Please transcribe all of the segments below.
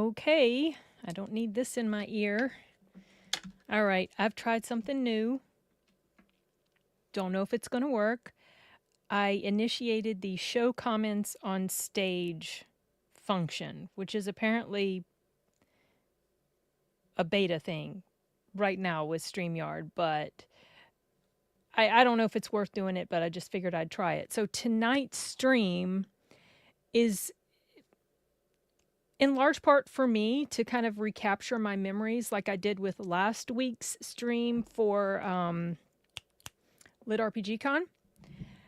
Okay, I don't need this in my ear. All right, I've tried something new. Don't know if it's going to work. I initiated the show comments on stage function, which is apparently a beta thing right now with StreamYard, but I don't know if it's worth doing it, but I just figured I'd try it. So tonight's stream is in large part for me to kind of recapture my memories like I did with last week's stream for LitRPG Con.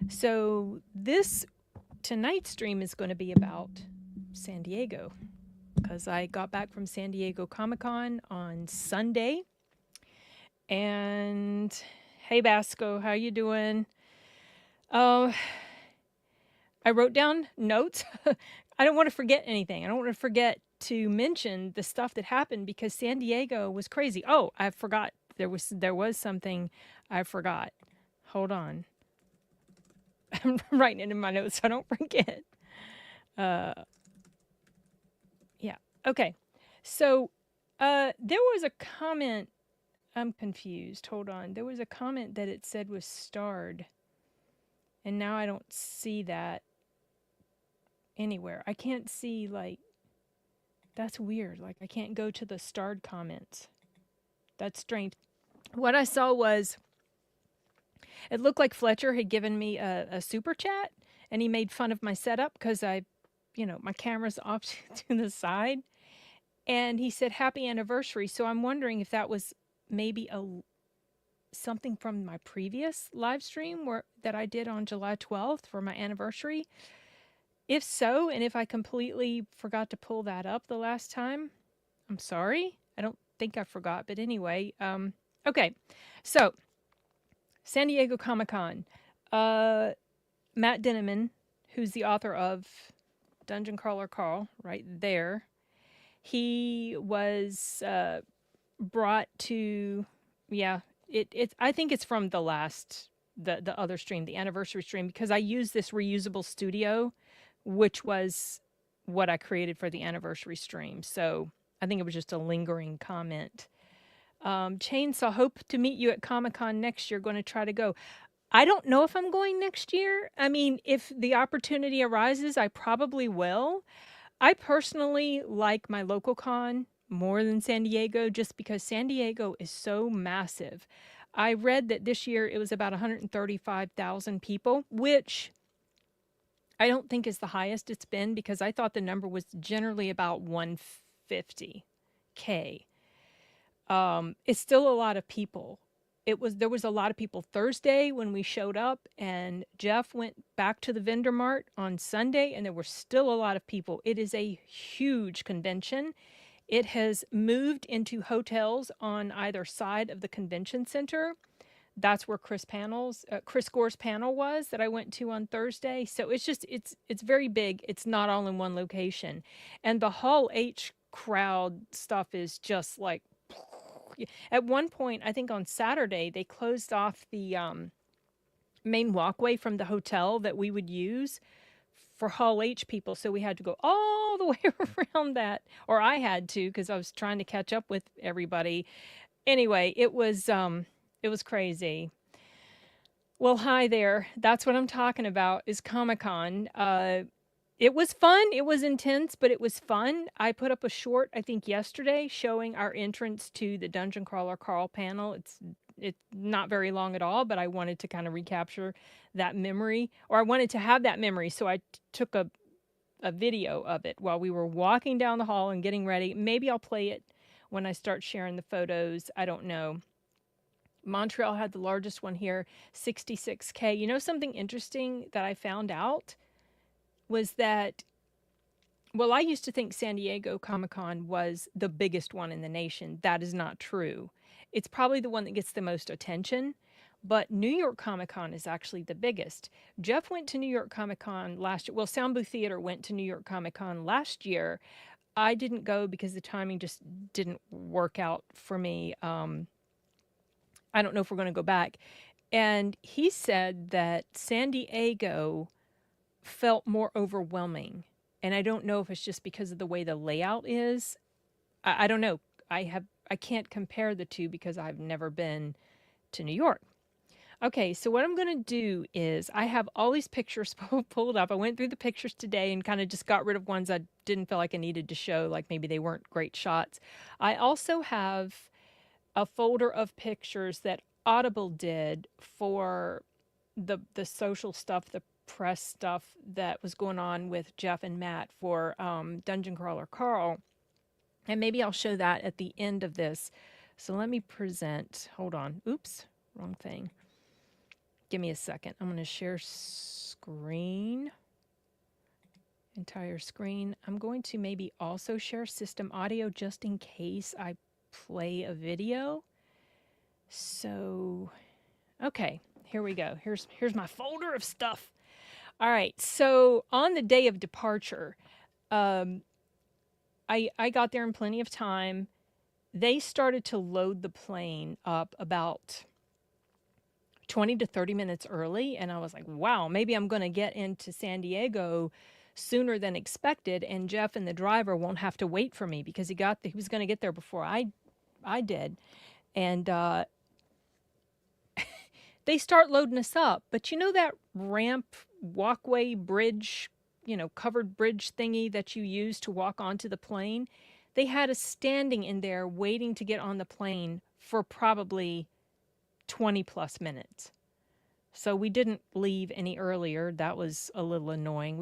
So tonight's stream is going to be about San Diego because I got back from San Diego Comic-Con on Sunday. And hey Basco, how you doing? I wrote down notes. I don't want to forget anything. I don't want to forget to mention the stuff that happened because San Diego was crazy. Oh, I forgot. There was something I forgot. Hold on. I'm writing it in my notes so I don't forget. Yeah. Okay. So there was a comment. I'm confused. Hold on. There was a comment that it said was starred. And now I don't see that anywhere. I can't see, like, that's weird. Like, I can't go to the starred comments. That's strange. What I saw was, it looked like Fletcher had given me a super chat, and he made fun of my setup because my camera's off to the side. And he said, happy anniversary. So I'm wondering if that was maybe something from my previous live stream that I did on July 12th for my anniversary. If so, and if I completely forgot to pull that up the last time, I'm sorry. I don't think I forgot, but anyway. Okay, so San Diego Comic-Con. Matt Dinniman, who's the author of Dungeon Crawler Carl, right there, he was brought to, I think it's from the other stream, the anniversary stream, because I used this reusable studio, which was what I created for the anniversary stream. So I think it was just a lingering comment. Chainsaw, hope to meet you at Comic-Con next year. Going to try to go. I don't know if I'm going next year. I mean, if the opportunity arises, I probably will. I personally like my local con more than San Diego just because San Diego is so massive. I read that this year it was about 135,000 people, which I don't think is the highest it's been because I thought the number was generally about 150K. It's still a lot of people. There was a lot of people Thursday when we showed up, and Jeff went back to the vendor mart on Sunday, and there were still a lot of people. It is a huge convention. It has moved into hotels on either side of the convention center. That's where Chris Gore's panel was that I went to on Thursday. So it's very big. It's not all in one location. And the Hall H crowd stuff is just like, at one point, I think on Saturday, they closed off the main walkway from the hotel that we would use for Hall H people. So we had to go all the way around that, or I had to because I was trying to catch up with everybody. Anyway, it was crazy. Well, hi there. That's what I'm talking about is Comic-Con. It was fun. It was intense, but it was fun. I put up a short, I think yesterday, showing our entrance to the Dungeon Crawler Carl panel. It's not very long at all, but I wanted to kind of recapture that memory, or I wanted to have that memory. So I took a video of it while we were walking down the hall and getting ready. Maybe I'll play it when I start sharing the photos. I don't know. Montreal had the largest one here, 66K. You know, something interesting that I found out was that, well, I used to think San Diego Comic-Con was the biggest one in the nation. That is not true. It's probably the one that gets the most attention, but New York Comic-Con is actually the biggest. Jeff went to New York Comic-Con last year. Well, Soundbooth Theater went to New York Comic-Con last year. I didn't go because the timing just didn't work out for me. I don't know if we're going to go back. And he said that San Diego felt more overwhelming. And I don't know if it's just because of the way the layout is. I don't know. I can't compare the two because I've never been to New York. Okay, so what I'm going to do is I have all these pictures pulled up. I went through the pictures today and kind of just got rid of ones I didn't feel like I needed to show, like maybe they weren't great shots. I also have a folder of pictures that Audible did for the social stuff, the press stuff that was going on with Jeff and Matt for Dungeon Crawler Carl. And maybe I'll show that at the end of this. So let me present. Hold on. Oops, wrong thing. Give me a second. I'm going to share screen, entire screen. I'm going to maybe also share system audio just in case I play a video. So, okay, here we go. Here's my folder of stuff. All right, so on the day of departure, I got there in plenty of time. They started to load the plane up about 20 to 30 minutes early, and I was like, wow, maybe I'm going to get into San Diego sooner than expected, and Jeff and the driver won't have to wait for me because he was going to get there before I did. And they start loading us up. But you know that ramp, walkway, bridge, covered bridge thingy that you use to walk onto the plane? They had us standing in there waiting to get on the plane for probably 20 plus minutes. So we didn't leave any earlier. That was a little annoying.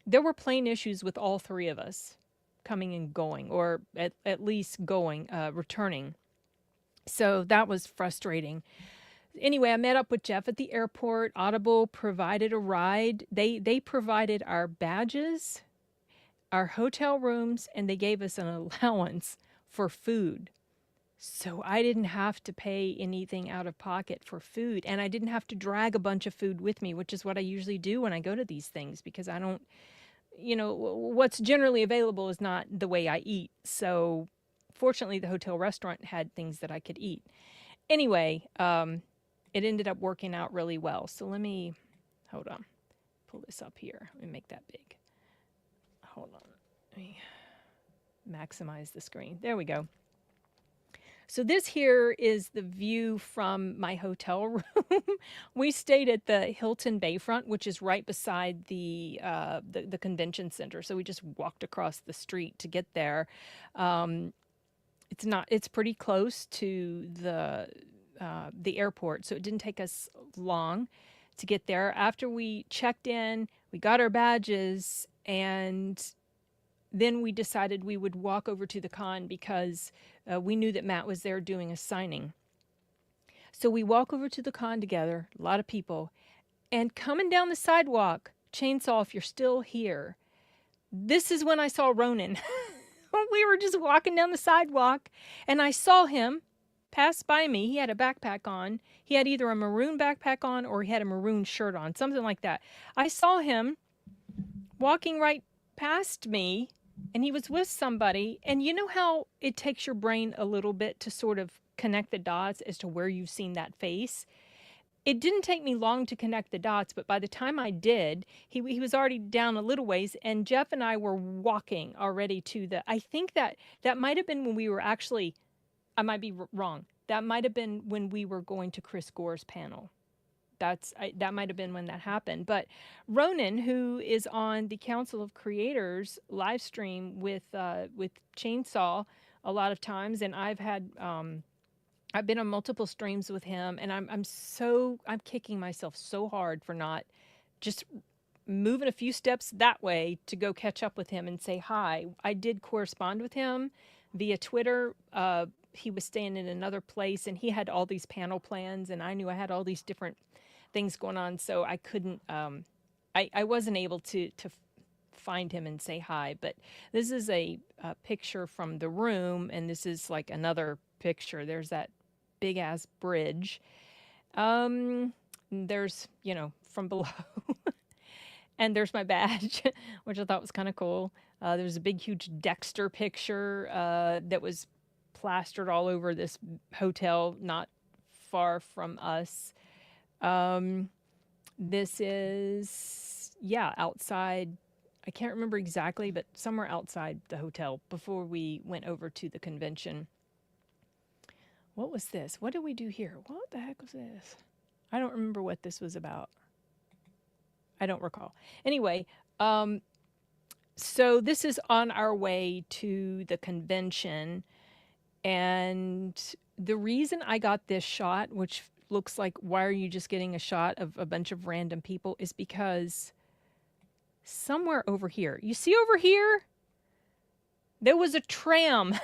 There were plane issues with all three of us coming and going, or at least returning. So that was frustrating. Anyway, I met up with Jeff at the airport. Audible provided a ride. They provided our badges, our hotel rooms, and they gave us an allowance for food. So I didn't have to pay anything out of pocket for food, and I didn't have to drag a bunch of food with me, which is what I usually do when I go to these things, because I don't, what's generally available is not the way I eat. So fortunately, the hotel restaurant had things that I could eat. Anyway, it ended up working out really well. So hold on, pull this up here. Let me make that big. Hold on. Let me maximize the screen. There we go. So this here is the view from my hotel room. We stayed at the Hilton Bayfront, which is right beside the convention center. So we just walked across the street to get there. It's pretty close to the airport, so it didn't take us long to get there. After we checked in, we got our badges, and then we decided we would walk over to the con because we knew that Matt was there doing a signing. So we walk over to the con together, a lot of people, and coming down the sidewalk, Chainsaw, if you're still here, this is when I saw Ronan. We were just walking down the sidewalk, and I saw him pass by me. He had a backpack on. He had either a maroon backpack on or he had a maroon shirt on, something like that. I saw him walking right past me, and he was with somebody. And you know how it takes your brain a little bit to sort of connect the dots as to where you've seen that face? It didn't take me long to connect the dots, but by the time I did, he was already down a little ways, and Jeff and I were walking already to I think that might have been when we were actually, I might be wrong, that might have been when we were going to Chris Gore's panel. That might have been when that happened. But Ronan, who is on the Council of Creators live stream with Chainsaw a lot of times, and I've been on multiple streams with him, and I'm kicking myself so hard for not just moving a few steps that way to go catch up with him and say hi. I did correspond with him via Twitter. He was staying in another place, and he had all these panel plans, and I knew I had all these different things going on, so I couldn't, I wasn't able to find him and say hi. But this is a picture from the room, and this is like another picture. There's that big ass bridge. There's, from below. And there's my badge, which I thought was kind of cool. There's a big, huge Dexter picture that was plastered all over this hotel not far from us. This is, outside, I can't remember exactly, but somewhere outside the hotel before we went over to the convention. What was this? What did we do here? What the heck was this? I don't remember what this was about. I don't recall. Anyway, so this is on our way to the convention. And the reason I got this shot, which looks like, why are you just getting a shot of a bunch of random people, is because somewhere over here, you see over here, there was a tram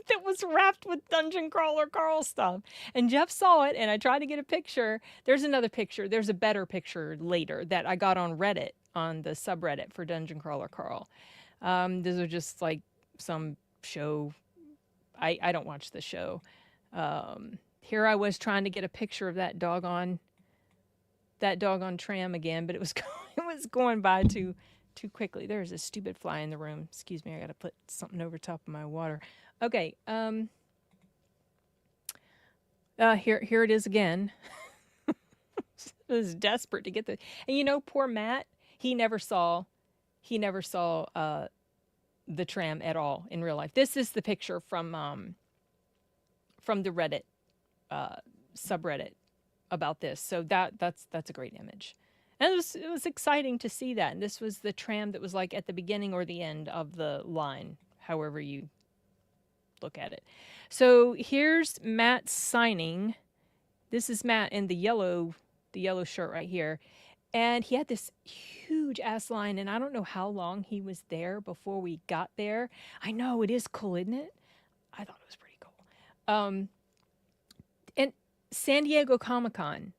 that was wrapped with Dungeon Crawler Carl stuff. And Jeff saw it, and I tried to get a picture. There's another picture. There's a better picture later that I got on Reddit, on the subreddit for Dungeon Crawler Carl. These are just like some show. I don't watch the show. Here I was trying to get a picture of that doggone tram again, but it was going by too quickly. There's a stupid fly in the room. Excuse me, I gotta put something over top of my water. Okay, here it is again. I was desperate to get the, and you know, poor Matt, he never saw the tram at all in real life. This is the picture from the Reddit subreddit about this. So that's a great image. And it was exciting to see that. And this was the tram that was like at the beginning or the end of the line, however you look at it. So here's Matt signing. This is Matt in the yellow shirt right here. And he had this huge ass line, and I don't know how long he was there before we got there. I know, it is cool, isn't it? I thought it was pretty cool. And San Diego Comic-Con,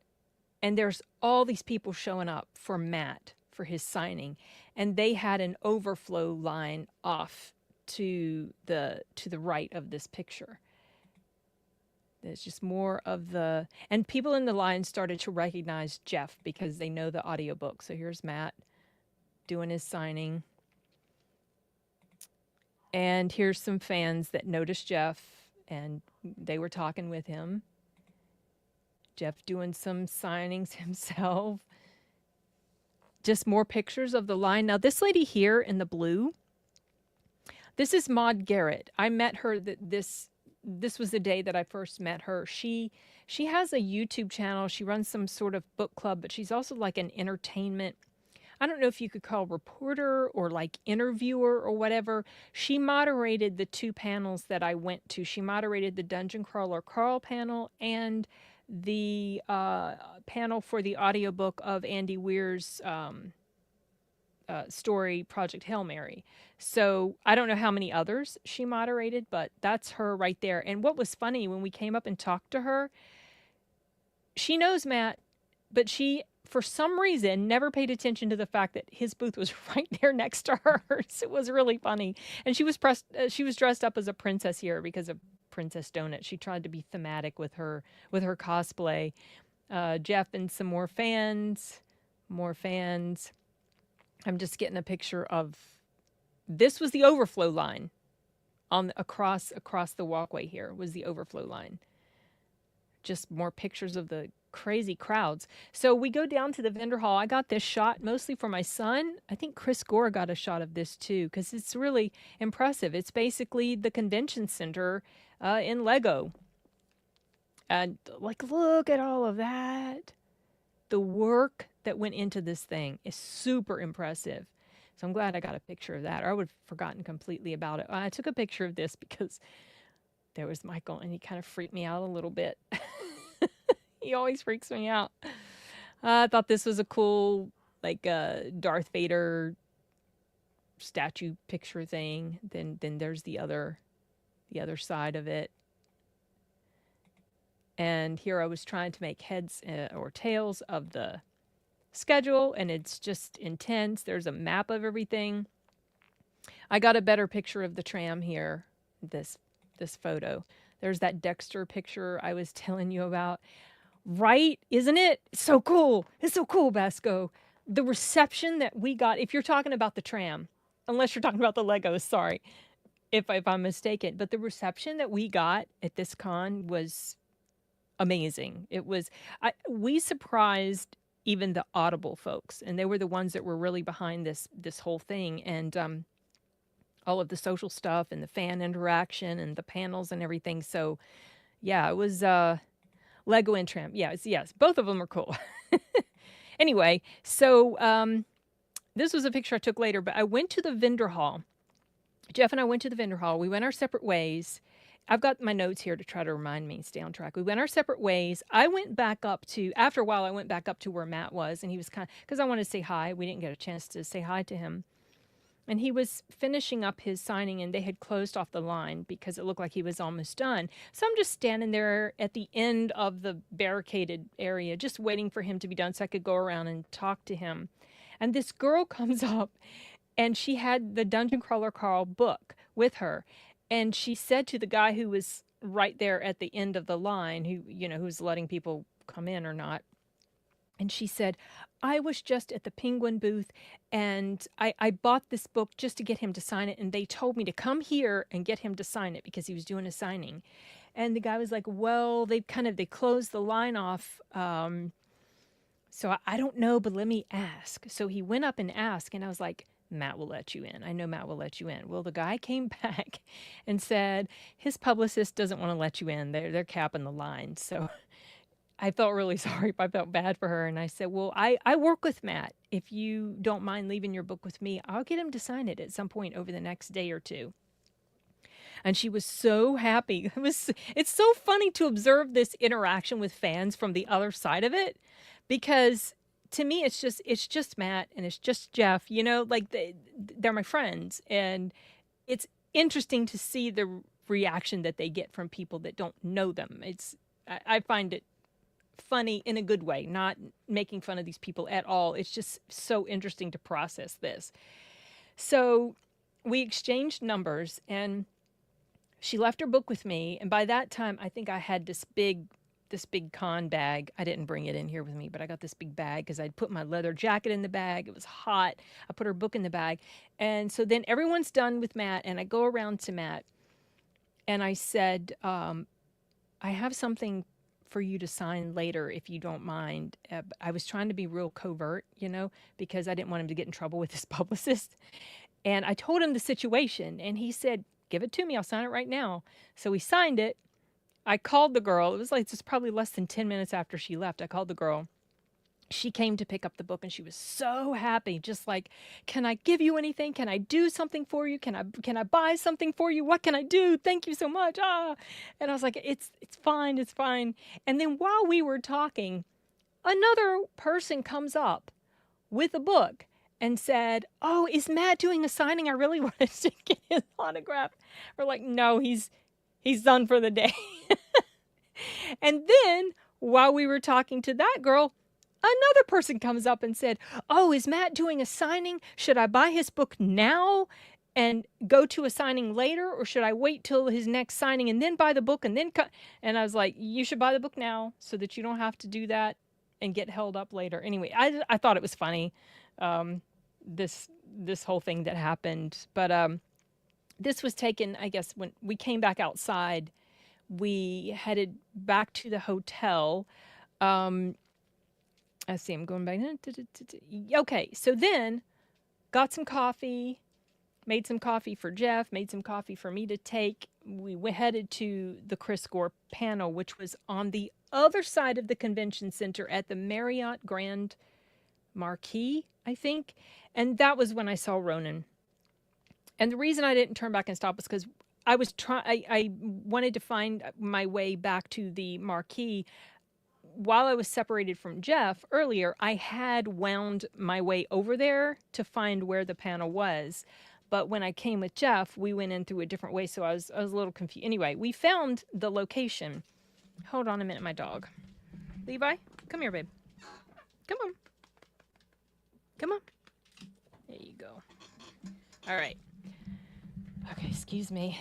and there's all these people showing up for Matt for his signing, and they had an overflow line off to the right of this picture. There's just more of the, and people in the line started to recognize Jeff because they know the audiobook. So here's Matt doing his signing. And here's some fans that noticed Jeff, and they were talking with him. Jeff doing some signings himself. Just more pictures of the line. Now this lady here in the blue, this is Maude Garrett. I met her this was the day that I first met her. She has a YouTube channel. She runs some sort of book club, but she's also like an entertainment, I don't know if you could call reporter or like interviewer or whatever. She moderated the two panels that I went to. She moderated the Dungeon Crawler Carl panel and the panel for the audiobook of Andy Weir's story, Project Hail Mary. So I don't know how many others she moderated, but that's her right there. And what was funny, when we came up and talked to her, she knows Matt, but she, for some reason, never paid attention to the fact that his booth was right there next to hers. It was really funny. And she was dressed up as a princess here because of Princess Donut. She tried to be thematic with her cosplay. Jeff and some more fans. I'm just getting a picture of, this was the overflow line on across the walkway. Here was the overflow line. Just more pictures of the crazy crowds. So we go down to the vendor hall. I got this shot mostly for my son. I think Chris Gore got a shot of this too, because it's really impressive. It's basically the convention center in Lego. And like, look at all of that. The work that went into this thing is super impressive. So I'm glad I got a picture of that, or I would have forgotten completely about it. I took a picture of this because there was Michael, and he kind of freaked me out a little bit. He always freaks me out. I thought this was a cool, like, Darth Vader statue picture thing. Then there's the other side of it. And here I was trying to make heads or tails of the schedule, and it's just intense. There's a map of everything. I got a better picture of the tram here, this photo. There's that Dexter picture I was telling you about. Right? Isn't it? It's so cool. It's so cool, Basco. The reception that we got, if you're talking about the tram, unless you're talking about the Legos, sorry, if I'm mistaken, but the reception that we got at this con was amazing. It was, we surprised even the Audible folks, and they were the ones that were really behind this whole thing, and all of the social stuff and the fan interaction and the panels and everything. So yeah, it was Lego and Tramp. Yes, both of them are cool. Anyway, so this was a picture I took later, but I went to the vendor hall. Jeff and I went to the vendor hall. We went our separate ways. I've got my notes here to try to remind me and stay on track. We went our separate ways. I went back up to, after a while, I went back up to where Matt was, and he was kind of, because I wanted to say hi. We didn't get a chance to say hi to him. And he was finishing up his signing, and they had closed off the line because it looked like he was almost done. So I'm just standing there at the end of the barricaded area, just waiting for him to be done so I could go around and talk to him. And this girl comes up, and she had the Dungeon Crawler Carl book with her. And she said to the guy who was right there at the end of the line, who was letting people come in or not, and she said, I was just at the Penguin booth, and I bought this book just to get him to sign it, and they told me to come here and get him to sign it because he was doing a signing. And the guy was like, well, they closed the line off, so I don't know, but let me ask. So he went up and asked, and I was like, Matt will let you in. I know Matt will let you in. Well, the guy came back and said his publicist doesn't want to let you in. They're capping the line. So I felt really sorry. I felt bad for her. And I said, well, I work with Matt. If you don't mind leaving your book with me, I'll get him to sign it at some point over the next day or two. And she was so happy. It's so funny to observe this interaction with fans from the other side of it, because to me, it's just Matt and it's just Jeff, like they're my friends. And it's interesting to see the reaction that they get from people that don't know them. I find it funny in a good way, not making fun of these people at all. It's just so interesting to process this. So we exchanged numbers, and she left her book with me. And by that time, I think I had this big con bag. I didn't bring it in here with me, but I got this big bag because I'd put my leather jacket in the bag. It was hot. I put her book in the bag. And so then everyone's done with Matt, and I go around to Matt, and I said, I have something for you to sign later, if you don't mind. I was trying to be real covert, because I didn't want him to get in trouble with his publicist. And I told him the situation, and he said, give it to me. I'll sign it right now. So he signed it. I called the girl. It was probably less than 10 minutes after she left. I called the girl. She came to pick up the book, and she was so happy, just like, can I give you anything? Can I do something for you? Can I buy something for you? What can I do? Thank you so much. And I was like, it's fine. It's fine. And then while we were talking, another person comes up with a book and said, oh, is Matt doing a signing? I really wanted to get his autograph. We're like, no, he's done for the day. And then while we were talking to that girl, another person comes up and said, oh, is Matt doing a signing? Should I buy his book now and go to a signing later? Or should I wait till his next signing and then buy the book and then And I was like, you should buy the book now so that you don't have to do that and get held up later. Anyway, I thought it was funny, this whole thing that happened. But this was taken, I guess, when we came back outside. We headed back to the hotel. Let's see, I'm going back. Okay, so then got some coffee, made some coffee for Jeff, made some coffee for me to take. We headed to the Chris Gore panel, which was on the other side of the convention center at the Marriott Grand Marquis, I think. And that was when I saw Ronan. And the reason I didn't turn back and stop was because I wanted to find my way back to the Marquis. While I was separated from Jeff earlier, I had wound my way over there to find where the panel was. But when I came with Jeff, we went in through a different way, so I was a little confused. Anyway, we found the location. Hold on a minute, my dog. Levi, come here, babe. Come on. Come on. There you go. All right. Okay, excuse me.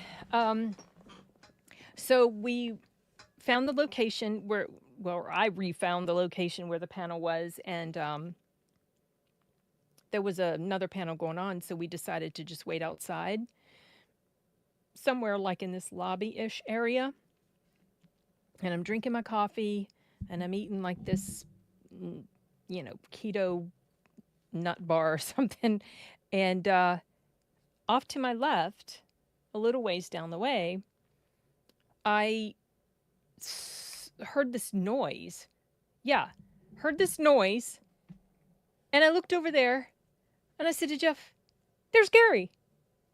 So we found the location I refound the location where the panel was, and there was another panel going on, so we decided to just wait outside, somewhere like in this lobby-ish area. And I'm drinking my coffee, and I'm eating like this keto nut bar or something. And off to my left, a little ways down the way, I heard this noise. Yeah, heard this noise. And I looked over there and I said to Jeff, there's Gary.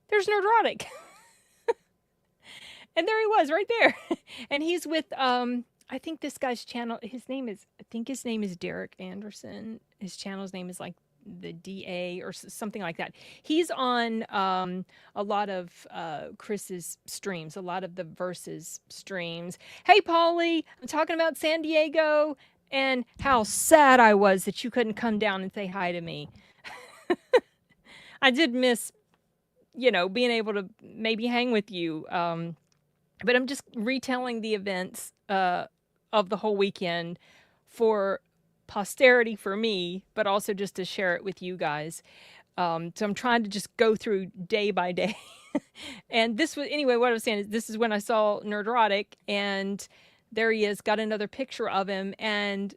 There's Nerdrotic. And there he was right there. And he's with, I think this guy's channel, I think his name is Derek Anderson. His channel's name is like the DA or something like that. He's on a lot of Chris's streams, a lot of the Versus streams. Hey, Paulie, I'm talking about San Diego and how sad I was that you couldn't come down and say hi to me. I did miss, being able to maybe hang with you. But I'm just retelling the events of the whole weekend for posterity for me, but also just to share it with you guys. So I'm trying to just go through day by day. And this was, anyway, what I was saying is this is when I saw Nerdrotic, and there he is, got another picture of him. And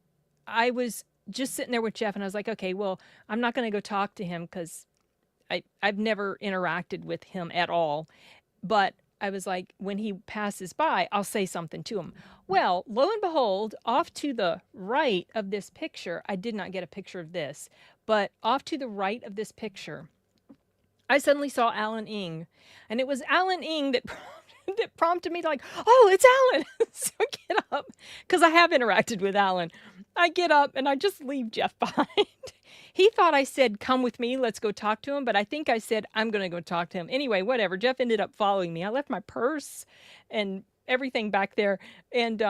I was just sitting there with Jeff, and I was like, okay, well, I'm not going to go talk to him because I've never interacted with him at all. But I was like, when he passes by, I'll say something to him. Well, lo and behold, off to the right of this picture, I did not get a picture of this, but off to the right of this picture, I suddenly saw Alan Ing. And it was Alan Ing that prompted me to like, oh, it's Alan. So I get up, because I have interacted with Alan. I get up and I just leave Jeff behind. He thought I said, come with me, let's go talk to him. But I think I said, I'm going to go talk to him. Anyway, whatever. Jeff ended up following me. I left my purse and everything back there. And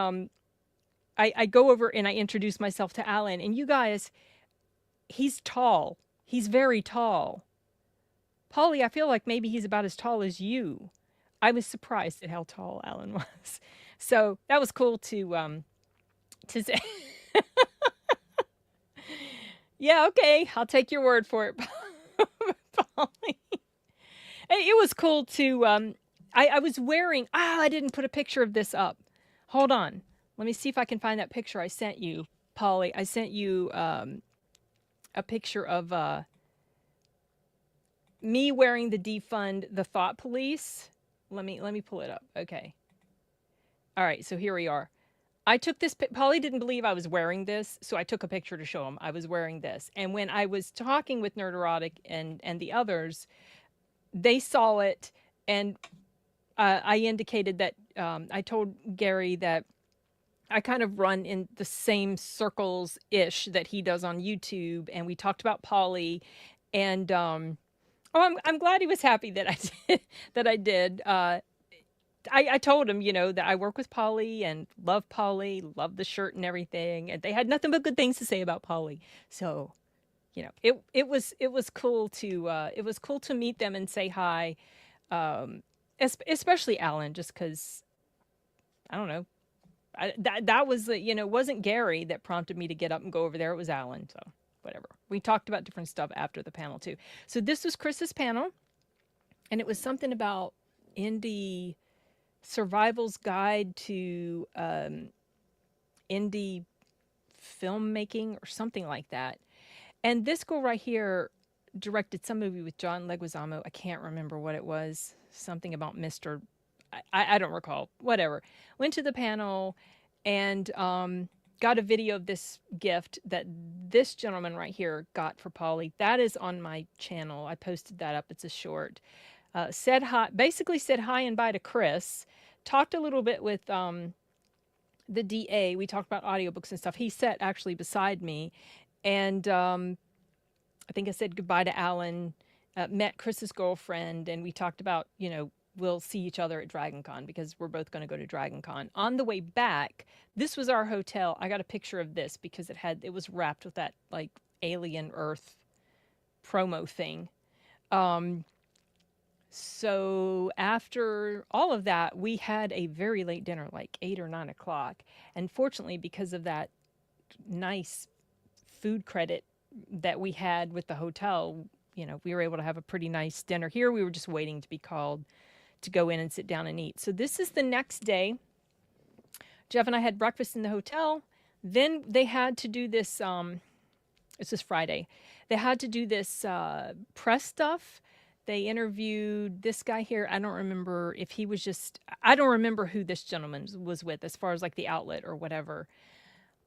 I go over and I introduce myself to Alan. And you guys, he's tall. He's very tall. Paulie, I feel like maybe he's about as tall as you. I was surprised at how tall Alan was. So that was cool to say. Yeah, okay, I'll take your word for it, Polly. It was cool to, I was wearing, I didn't put a picture of this up. Hold on. Let me see if I can find that picture I sent you, Polly. I sent you a picture of me wearing the defund the Thought Police. Let me pull it up. Okay. All right, so here we are. I took this, Polly didn't believe I was wearing this, so I took a picture to show him I was wearing this. And when I was talking with Nerdrotic and the others, they saw it, and I indicated that, I told Gary that I kind of run in the same circles-ish that he does on YouTube, and we talked about Polly, and I'm glad he was happy that I did. I told him, that I work with Polly and love Polly, love the shirt and everything, and they had nothing but good things to say about Polly. So, it was cool to meet them and say hi, especially Alan, just because I don't know, that was wasn't Gary that prompted me to get up and go over there. It was Alan. So whatever. We talked about different stuff after the panel too. So this was Chris's panel, and it was something about indie survival's guide to indie filmmaking or something like that. And this girl right here directed some movie with John Leguizamo. I can't remember what it was. Something about Mr. I don't recall. Whatever. Went to the panel and got a video of this gift that this gentleman right here got for Polly. That is on my channel. I posted that up. It's a short. Said hi, basically said hi and bye to Chris. Talked a little bit with the DA. We talked about audiobooks and stuff. He sat actually beside me. And I think I said goodbye to Alan, met Chris's girlfriend, and we talked about, we'll see each other at Dragon Con because we're both going to go to Dragon Con. On the way back, this was our hotel. I got a picture of this because it was wrapped with that like Alien Earth promo thing. So after all of that, we had a very late dinner, like 8 or 9 o'clock. And fortunately, because of that nice food credit that we had with the hotel, we were able to have a pretty nice dinner. Here, we were just waiting to be called to go in and sit down and eat. So this is the next day. Jeff and I had breakfast in the hotel. Then they had to do this This is Friday. They had to do this press stuff. They interviewed this guy here. I don't remember if he was just, I don't remember who this gentleman was with as far as like the outlet or whatever.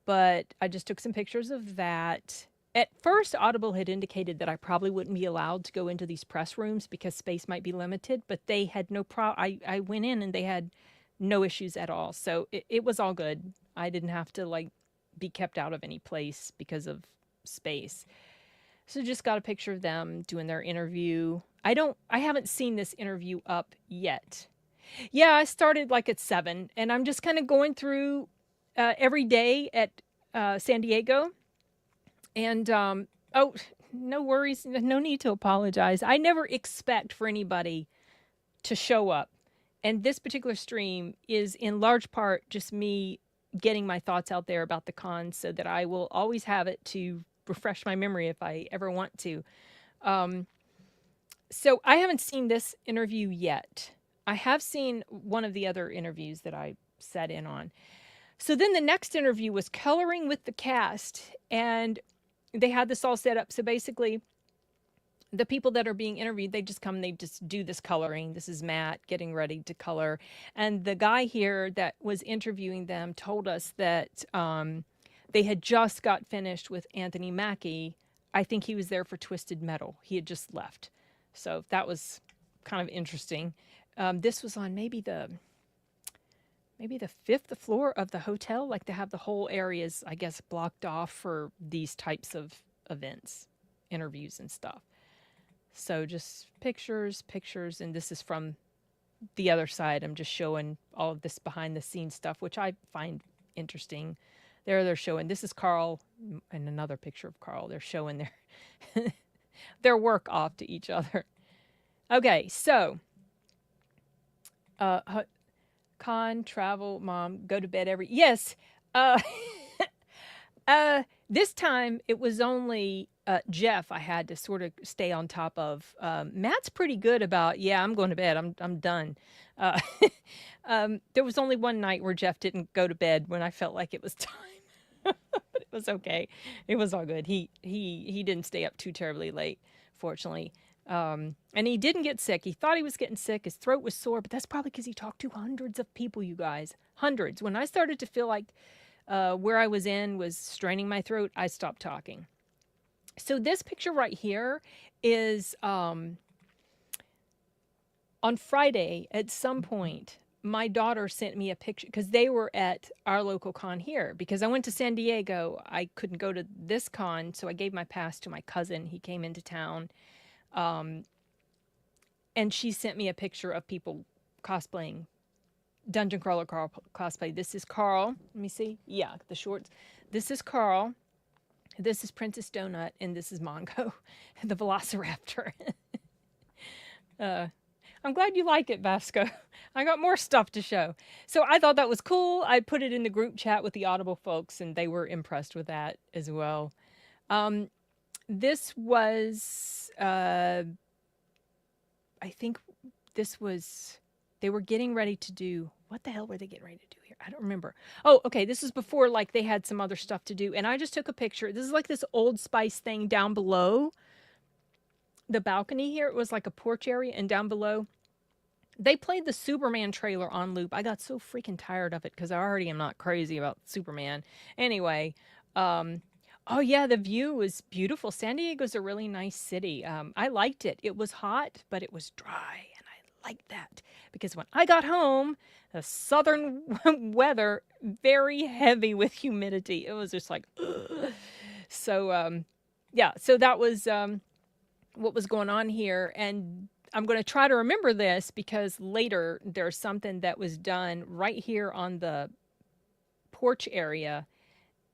But I just took some pictures of that. At first, Audible had indicated that I probably wouldn't be allowed to go into these press rooms because space might be limited, but they had no problem. I went in and they had no issues at all. So it was all good. I didn't have to like be kept out of any place because of space. So just got a picture of them doing their interview. I haven't seen this interview up yet. Yeah, I started like at 7 and I'm just kind of going through every day at San Diego. And, oh, no worries. No need to apologize. I never expect for anybody to show up. And this particular stream is in large part just me getting my thoughts out there about the con so that I will always have it to refresh my memory if I ever want to. So I haven't seen this interview yet. I have seen one of the other interviews that I sat in on. So then the next interview was coloring with the cast, and they had this all set up. So basically, the people that are being interviewed, they just come, they just do this coloring. This is Matt getting ready to color. And the guy here that was interviewing them told us that they had just got finished with Anthony Mackie. I think he was there for Twisted Metal. He had just left. So that was kind of interesting. This was on maybe the 5th floor of the hotel. Like they have the whole areas, I guess, blocked off for these types of events, interviews and stuff. So just pictures, and this is from the other side. I'm just showing all of this behind the scenes stuff, which I find interesting. There they're showing, this is Carl and another picture of Carl. They're showing their, their work off to each other. Okay, so, con, travel, mom, go to bed every, yes. This time it was only Jeff I had to sort of stay on top of. Matt's pretty good about, yeah, I'm going to bed. I'm done. There was only one night where Jeff didn't go to bed when I felt like it was time. But it was okay. It was all good. He didn't stay up too terribly late, fortunately. And he didn't get sick. He thought he was getting sick. His throat was sore, but that's probably because he talked to hundreds of people, you guys. Hundreds. When I started to feel like where I was in was straining my throat, I stopped talking. So this picture right here is on Friday at some point, my daughter sent me a picture because they were at our local con here. Because I went to San Diego, I couldn't go to this con, so I gave my pass to my cousin. He came into town. And she sent me a picture of people cosplaying Dungeon Crawler Carl cosplay. This is Carl. Let me see. Yeah, the shorts. This is Carl. This is Princess Donut, and this is Mongo, the Velociraptor. I'm glad you like it, Vasco. I got more stuff to show. So I thought that was cool. I put it in the group chat with the Audible folks, and they were impressed with that as well. This was, I think this was, they were getting ready to do, what the hell were they getting ready to do here? I don't remember. Oh, okay. This is before like they had some other stuff to do. And I just took a picture. This is like this Old Spice thing down below the balcony here. It was like a porch area, and down below they played the Superman trailer on loop. I got so freaking tired of it because I already am not crazy about Superman. Anyway, oh yeah, the view was beautiful. San Diego's a really nice city. I liked it. It was hot, but it was dry, and I liked that because when I got home, the southern weather, very heavy with humidity. It was just like, ugh. So, yeah, so that was what was going on here. And I'm going to try to remember this because later there's something that was done right here on the porch area.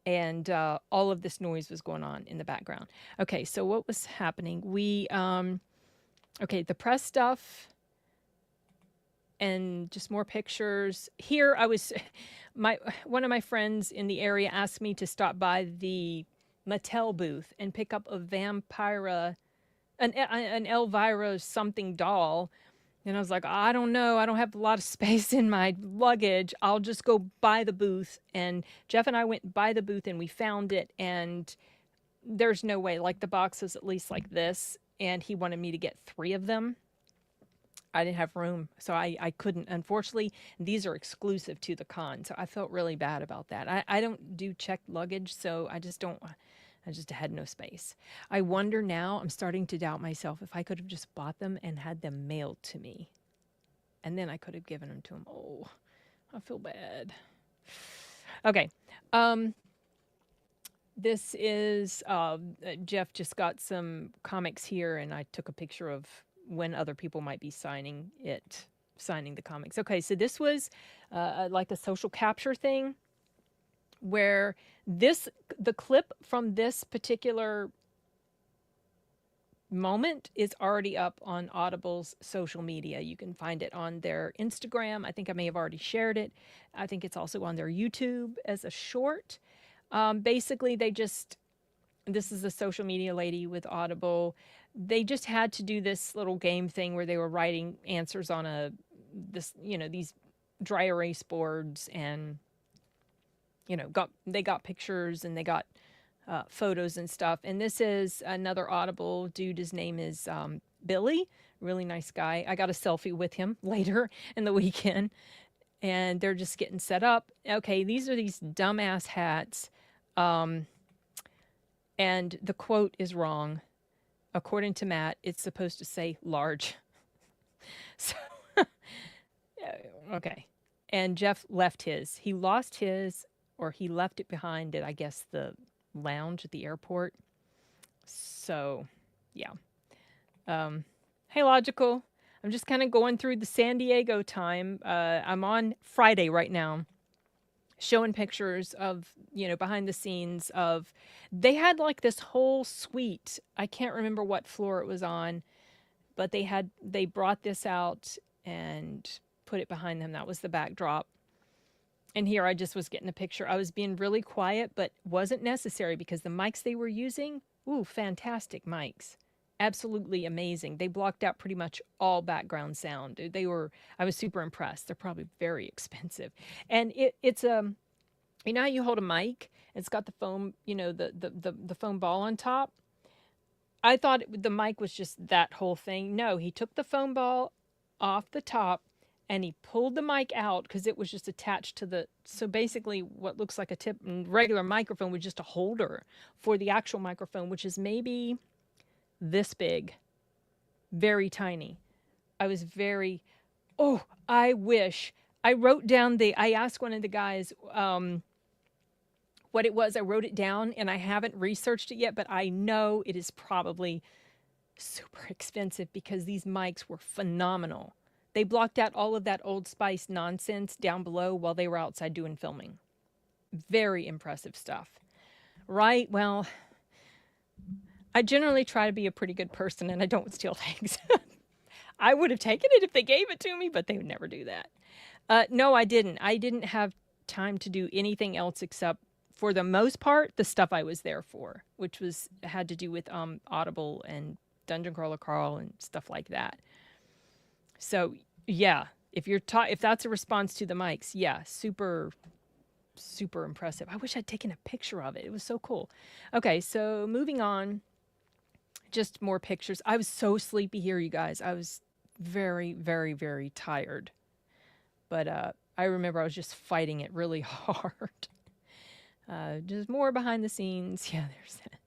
And all of this noise was going on in the background. Okay, so what was happening? We, okay, the press stuff and just more pictures. Here I was, one of my friends in the area asked me to stop by the Mattel booth and pick up a Vampira, an Elvira something doll. And I was like, I don't know. I don't have a lot of space in my luggage. I'll just go by the booth. And Jeff and I went by the booth and we found it. And there's no way. Like, the box is at least like this, and he wanted me to get 3 of them. I didn't have room, so I couldn't. Unfortunately, these are exclusive to the con, so I felt really bad about that. I don't do checked luggage, so I just don't. I just had no space. I wonder now, I'm starting to doubt myself, if I could have just bought them and had them mailed to me. And then I could have given them to him. Oh, I feel bad. Okay. This is, Jeff just got some comics here, and I took a picture of when other people might be signing the comics. Okay, so this was like a social capture thing where the clip from this particular moment is already up on Audible's social media. You can find it on their Instagram. I think I may have already shared it. I think it's also on their YouTube as a short. Basically, this is a social media lady with Audible. They just had to do this little game thing where they were writing answers on these dry erase boards, and they got pictures, and they got photos and stuff. And this is another Audible dude. His name is Billy. Really nice guy. I got a selfie with him later in the weekend, and they're just getting set up. Okay, these are these dumbass hats. And the quote is wrong. According to Matt, it's supposed to say large. So, okay. And Jeff left his. He lost his, or he left it behind at, I guess, the lounge at the airport. So, yeah. Hey, Logical. I'm just kind of going through the San Diego time. I'm on Friday right now, showing pictures of, behind the scenes of, they had like this whole suite. I can't remember what floor it was on, but they brought this out and put it behind them. That was the backdrop. And here I just was getting a picture. I was being really quiet, but wasn't necessary because the mics they were using, fantastic mics. Absolutely amazing. They blocked out pretty much all background sound. I was super impressed. They're probably very expensive. And it's how you hold a mic, it's got the foam, the foam ball on top. I thought the mic was just that whole thing. No, he took the foam ball off the top, and he pulled the mic out because it was just attached to so basically what looks like a regular microphone was just a holder for the actual microphone, which is maybe this big, very tiny. I wish. I wrote down I asked one of the guys what it was. I wrote it down, and I haven't researched it yet, but I know it is probably super expensive because these mics were phenomenal. They blocked out all of that Old Spice nonsense down below while they were outside doing filming. Very impressive stuff. Right? Well, I generally try to be a pretty good person, and I don't steal things. I would have taken it if they gave it to me, but they would never do that. No, I didn't. I didn't have time to do anything else except, for the most part, the stuff I was there for, which had to do with Audible and Dungeon Crawler Carl and stuff like that. So, yeah, if that's a response to the mics, yeah, super, super impressive. I wish I'd taken a picture of it. It was so cool. Okay, so moving on, just more pictures. I was so sleepy here, you guys. I was very, very, very tired. But I remember I was just fighting it really hard. Just more behind the scenes. Yeah, there's that.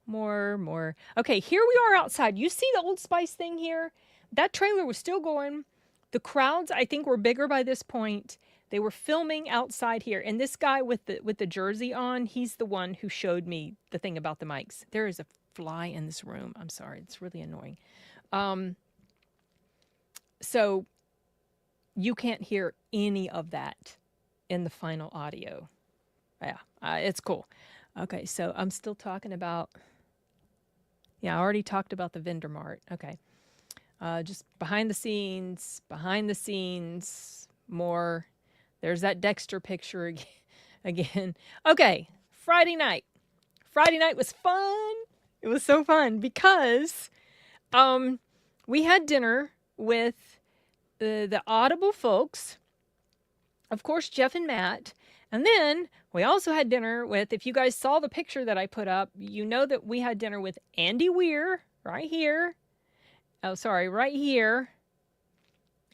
More. Okay, here we are outside. You see the Old Spice thing here? That trailer was still going. The crowds, I think, were bigger by this point. They were filming outside here. And this guy with the jersey on, he's the one who showed me the thing about the mics. There is a fly in this room. I'm sorry. It's really annoying. So you can't hear any of that in the final audio. Yeah, it's cool. Okay, so I'm still talking about... Yeah, I already talked about the vendor mart. Okay. Just behind the scenes, more. There's that Dexter picture again. Okay, Friday night. Friday night was fun. It was so fun because we had dinner with the Audible folks, of course, Jeff and Matt. And then we also had dinner with, if you guys saw the picture that I put up, you know that we had dinner with Andy Weir right here. Oh, sorry, right here.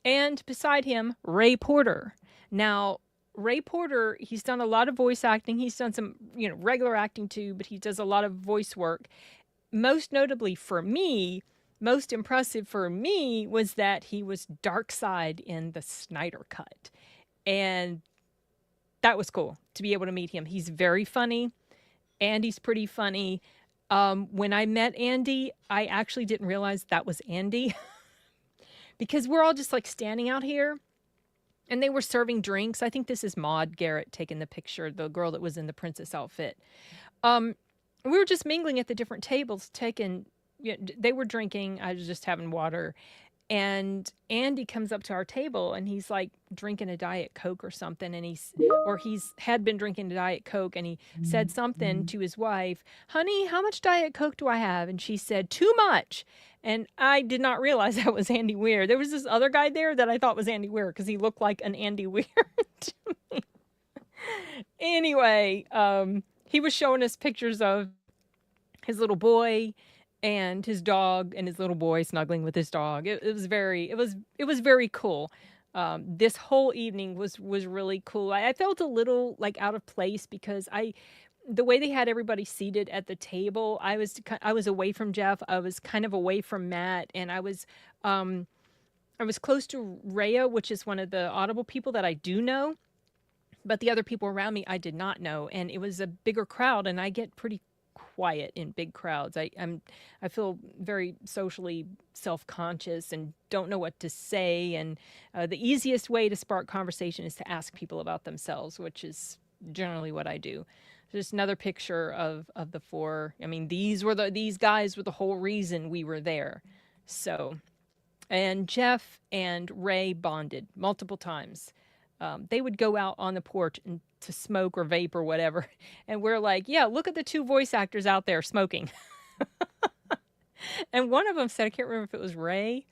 And beside him, Ray Porter. Now, Ray Porter, he's done a lot of voice acting. He's done some, regular acting too, but he does a lot of voice work. Most notably for me, most impressive for me was that he was Darkseid in the Snyder cut. And that was cool to be able to meet him. He's very funny. Andy's pretty funny. When I met Andy, I actually didn't realize that was Andy because we're all just like standing out here and they were serving drinks. I think this is Maude Garrett taking the picture, the girl that was in the princess outfit. We were just mingling at the different tables, they were drinking. I was just having water. And Andy comes up to our table and he's like drinking a Diet Coke or something. And he's had been drinking a Diet Coke and he said something to his wife, "Honey, how much Diet Coke do I have?" And she said, "Too much." And I did not realize that was Andy Weir. There was this other guy there that I thought was Andy Weir because he looked like an Andy Weir to me. Anyway, he was showing us pictures of his little boy and his dog and his little boy snuggling with his dog. It was very cool. This whole evening was really cool. I felt a little like out of place because the way they had everybody seated at the table, I was away from Jeff. I was kind of away from Matt, and I was close to Rhea, which is one of the Audible people that I do know, but the other people around me I did not know, and it was a bigger crowd, and I get pretty quiet in big crowds. I feel very socially self-conscious and don't know what to say. And the easiest way to spark conversation is to ask people about themselves, which is generally what I do. Just another picture of the four. I mean, these guys were the whole reason we were there. So, and Jeff and Ray bonded multiple times. They would go out on the porch and to smoke or vape or whatever. And we're like, yeah, look at the two voice actors out there smoking. And one of them said, I can't remember if it was Ray,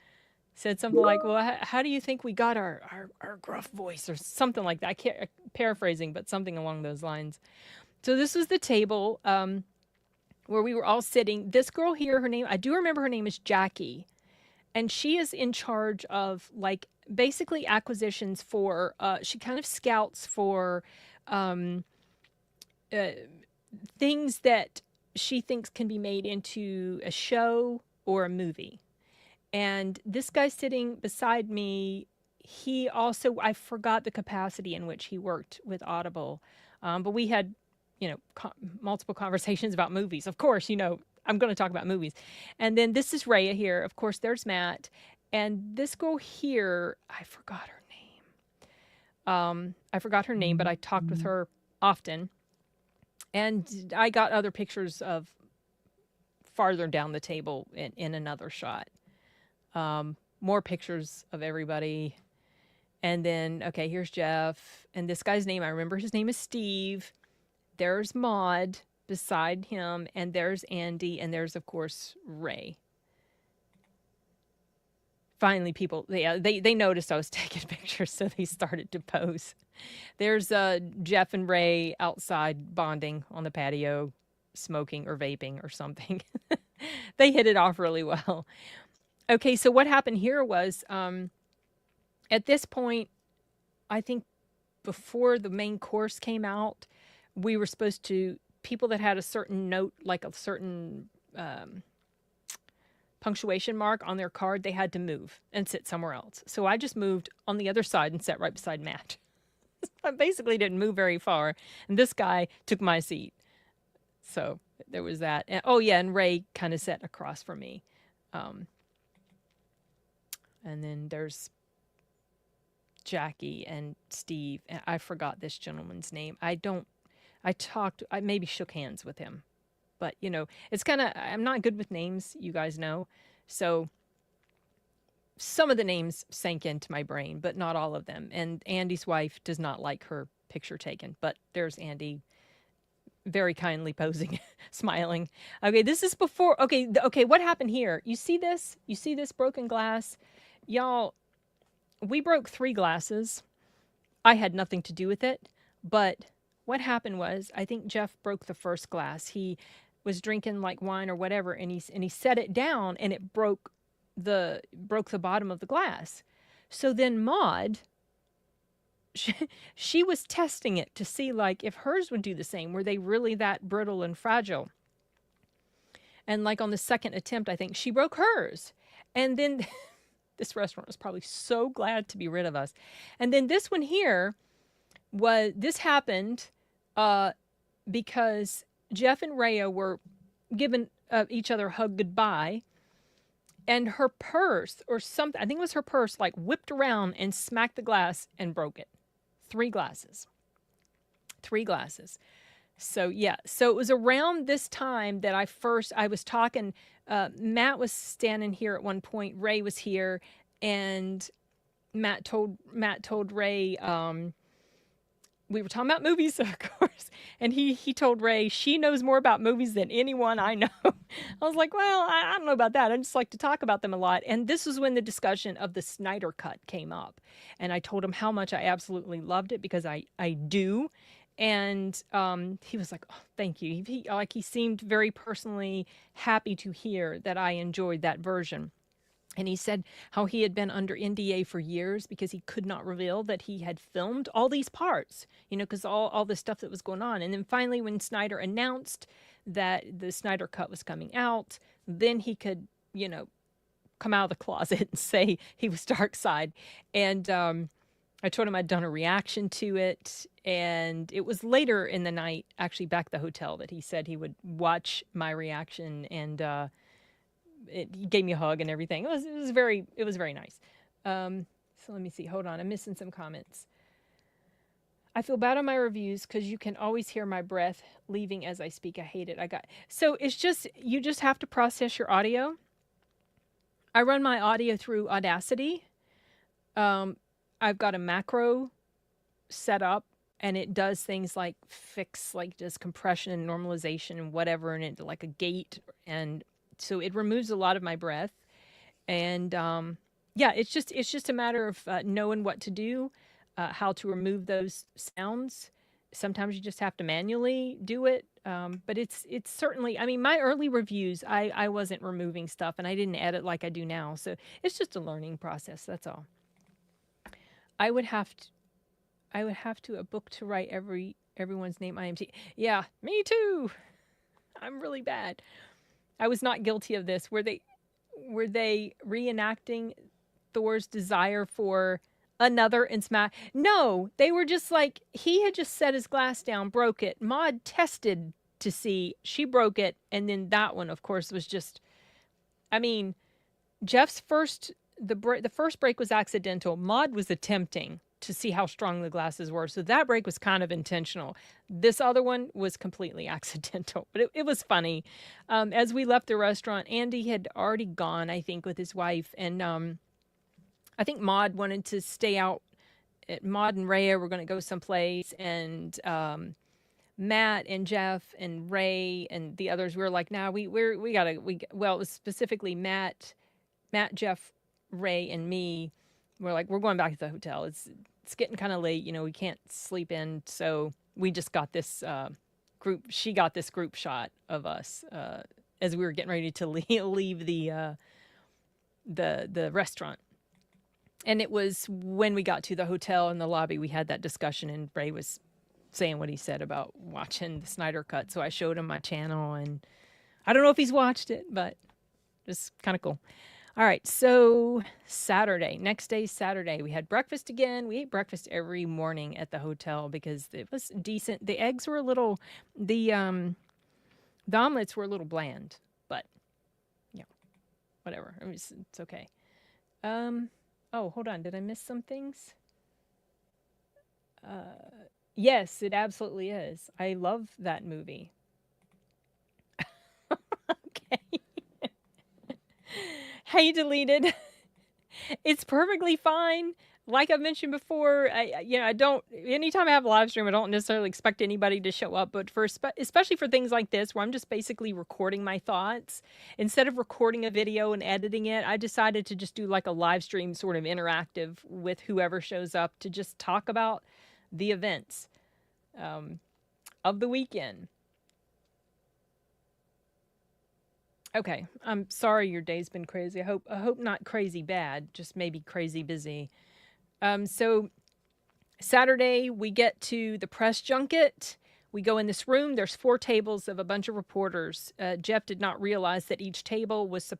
said something like, well, how do you think we got our gruff voice or something like that? I can't, paraphrasing, but something along those lines. So this was the table where we were all sitting. This girl here, I do remember her name is Jackie. And she is in charge of like basically acquisitions for, she kind of scouts for things that she thinks can be made into a show or a movie. And this guy sitting beside me, he also, I forgot the capacity in which he worked with Audible. But we had, multiple conversations about movies. Of course, I'm going to talk about movies. And then this is Rhea here. Of course, there's Matt. And this girl here, I forgot her name, but I talked with her often. And I got other pictures of farther down the table in another shot. More pictures of everybody. And then, okay, here's Jeff. And this guy's name, I remember his name is Steve. There's Maude beside him. And there's Andy. And there's, of course, Ray. Finally, people, they noticed I was taking pictures, so they started to pose. There's Jeff and Ray outside bonding on the patio, smoking or vaping or something. They hit it off really well. Okay, so what happened here was, at this point, I think before the main course came out, we were supposed to, people that had a certain note, like a certain punctuation mark on their card, they had to move and sit somewhere else. So I just moved on the other side and sat right beside Matt. I basically didn't move very far. And this guy took my seat. So there was that. And, oh, yeah, and Ray kind of sat across from me. And then there's Jackie and Steve. And I forgot this gentleman's name. I maybe shook hands with him. But, it's kind of, I'm not good with names, you guys know. So some of the names sank into my brain, but not all of them. And Andy's wife does not like her picture taken. But there's Andy very kindly posing, smiling. Okay, this is before. Okay, what happened here? You see this? You see this broken glass? Y'all, we broke 3 glasses. I had nothing to do with it, but what happened was, I think Jeff broke the first glass. He was drinking like wine or whatever, and he set it down, and it broke the bottom of the glass. So then Maude, she, she was testing it to see like if hers would do the same. Were they really that brittle and fragile? And like on the second attempt, I think she broke hers. And then this restaurant was probably so glad to be rid of us. And then this one here this happened because Jeff and Rhea were giving each other a hug goodbye. And her purse or something, I think it was her purse, like whipped around and smacked the glass and broke it. 3 glasses. 3 glasses. So yeah, so it was around this time that I was talking. Matt was standing here at one point. Ray was here, and Matt told Ray. We were talking about movies, of course, and he told Ray she knows more about movies than anyone I know. I was like, well, I don't know about that. I just like to talk about them a lot. And this was when the discussion of the Snyder Cut came up, and I told him how much I absolutely loved it, because I do. And he was like, oh, thank you. He seemed very personally happy to hear that I enjoyed that version. And he said how he had been under NDA for years because he could not reveal that he had filmed all these parts, because all the stuff that was going on. And then finally, when Snyder announced that the Snyder Cut was coming out, then he could, come out of the closet and say he was dark side. And I told him I'd done a reaction to it. And it was later in the night, actually back at the hotel, that he said he would watch my reaction, and he gave me a hug and everything. It was very nice. So let me see. Hold on. I'm missing some comments. I feel bad on my reviews because you can always hear my breath leaving as I speak. I hate it. So it's just, you just have to process your audio. I run my audio through Audacity. I've got a macro set up, and it does things like does compression and normalization and whatever, and it like a gate, and so it removes a lot of my breath. And yeah, it's just a matter of knowing what to do, how to remove those sounds. Sometimes you just have to manually do it. But it's certainly, I mean, my early reviews, I wasn't removing stuff, and I didn't edit like I do now. So it's just a learning process. That's all. I would have to a book to write everyone's name IMT. Yeah, me too. I'm really bad. I was not guilty of this. Were they reenacting Thor's desire for another in Smash? No, they were just like, he had just set his glass down, broke it. Maude tested to see, she broke it, and then that one, of course, was just, I mean, Jeff's the first break was accidental. Maude was attempting to see how strong the glasses were. So that break was kind of intentional. This other one was completely accidental, but it was funny. As we left the restaurant, Andy had already gone, I think, with his wife. And I think Maude wanted to stay out. Maude and Rhea were going to go someplace. And Matt and Jeff and Ray and the others were like, nah, it was specifically Matt, Jeff, Ray, and me. We're like, we're going back to the hotel. It's getting kind of late. We can't sleep in. So we just got this group. She got this group shot of us as we were getting ready to leave the restaurant. And it was when we got to the hotel in the lobby, we had that discussion, and Ray was saying what he said about watching the Snyder Cut. So I showed him my channel, and I don't know if he's watched it, but it's kind of cool. All right, so next day, Saturday, we had breakfast again. We ate breakfast every morning at the hotel because it was decent. The eggs were the omelets were a little bland, but yeah, whatever. It's okay. Oh, hold on. Did I miss some things? Yes, it absolutely is. I love that movie. Okay. Hey, deleted. It's perfectly fine. like I've mentioned before, I don't, anytime I have a live stream, I don't necessarily expect anybody to show up, but especially for things like this, where I'm just basically recording my thoughts, instead of recording a video and editing it, I decided to just do like a live stream sort of interactive with whoever shows up to just talk about the events of the weekend. Okay, I'm sorry your day's been crazy. I hope not crazy bad, just maybe crazy busy. So Saturday we get to the press junket. We go in this room. There's 4 tables of a bunch of reporters. Jeff did not realize that each table was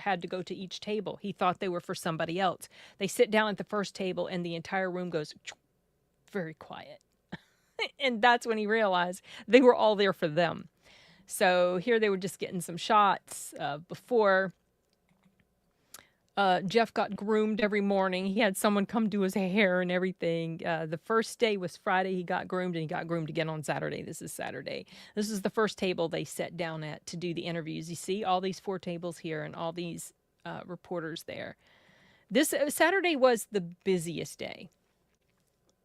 had to go to each table. He thought they were for somebody else. They sit down at the first table and the entire room goes very quiet. And that's when he realized they were all there for them. So here they were just getting some shots before. Jeff got groomed every morning. He had someone come do his hair and everything. The first day was Friday. He got groomed, and he got groomed again on Saturday. This is Saturday. This is the first table they sat down at to do the interviews. You see all these 4 tables here and all these reporters there. This Saturday was the busiest day.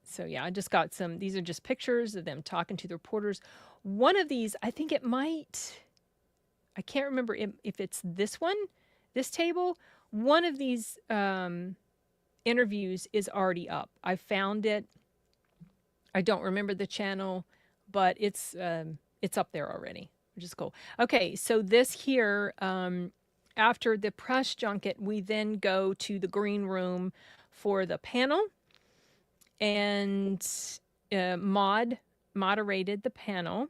So yeah, I just got these are just pictures of them talking to the reporters. One of these, I think it might, I can't remember if it's this table. One of these interviews is already up. I found it. I don't remember the channel, but it's up there already, which is cool. Okay, so this here, after the press junket, we then go to the green room for the panel, and Maude moderated the panel,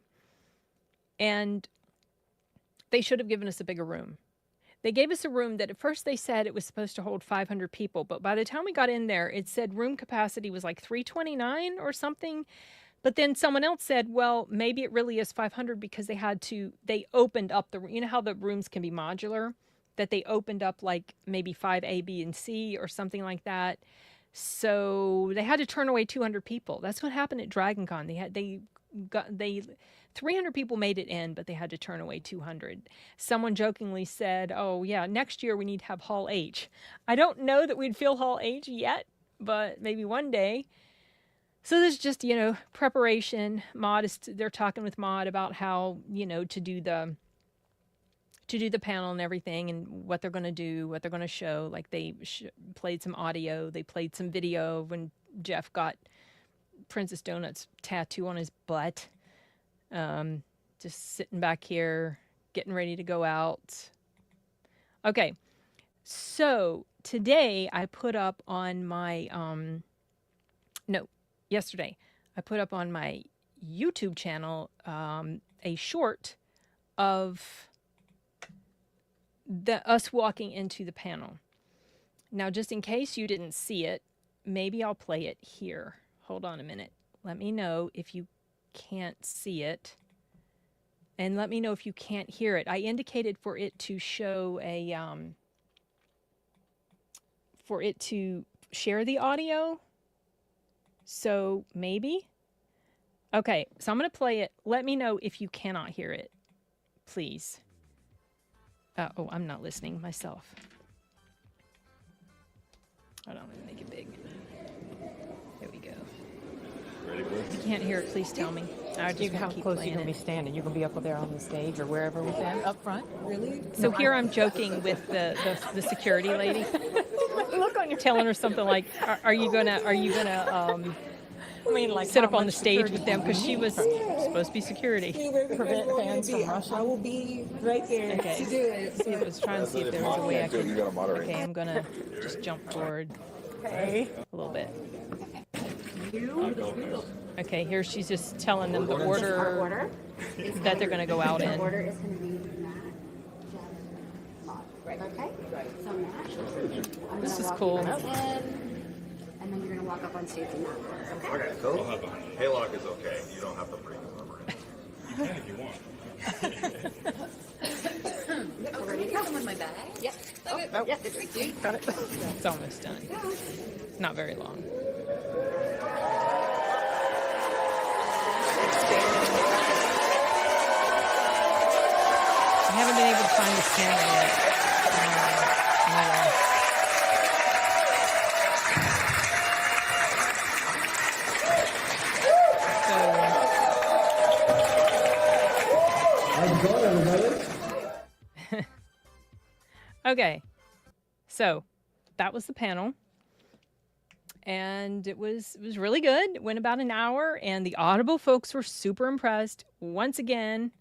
and they should have given us a bigger room. They gave us a room that at first they said it was supposed to hold 500 people, but by the time we got in there, it said room capacity was like 329 or something. But then someone else said, well, maybe it really is 500 because they opened up you know how the rooms can be modular? That they opened up like maybe 5A, B, and C or something like that. So they had to turn away 200 people. That's what happened at Dragon Con. 300 people made it in, but they had to turn away 200. Someone jokingly said, oh yeah, next year we need to have Hall H. I don't know that we'd fill Hall H yet, but maybe one day. So there's just, preparation. They're talking with Maude about how, to do the panel and everything and what they're going to do, what they're going to show. Like they played some audio. They played some video when Jeff got Princess Donut's tattoo on his butt. Just sitting back here, getting ready to go out. Okay. So today I put up on my, yesterday I put up on my YouTube channel, a short of us walking into the panel. Now, just in case you didn't see it, maybe I'll play it here. Hold on a minute. Let me know if you can't see it, and let me know if you can't hear it. I indicated for it to show for it to share the audio. So maybe. Okay, so I'm going to play it. Let me know if you cannot hear it, please. I'm not listening myself. Hold on, let me make it big. There we go. If you can't hear it, please tell me. I just How close are you going to be standing? You're going to be up there on the stage or wherever we stand? Up front? Really? So here I'm joking with the security lady. Look on your telling her something like, are you gonna sit up on the stage with them? Because she was supposed to be security. Prevent fans from rushing. I will be right there to do it. See, I was trying to see if there was a way I could. Okay, I'm gonna just jump forward a little bit. Okay, here she's just telling them the order that they're gonna go out in. The order is going to be Matt, Jeff, Maude. Right. Okay. So Matt, This is cool. and then you're going to walk up on stage in that order. Okay. Cool. Haylock is okay. You don't have to bring the number in. You can if you want. Ready to go? With my bag? Yep. Oh, Yep, it's right. got it. It's almost done. Not very long. I haven't been able to find the camera yet. Okay. So that was the panel. And it was really good. It went about an hour, and the Audible folks were super impressed once again.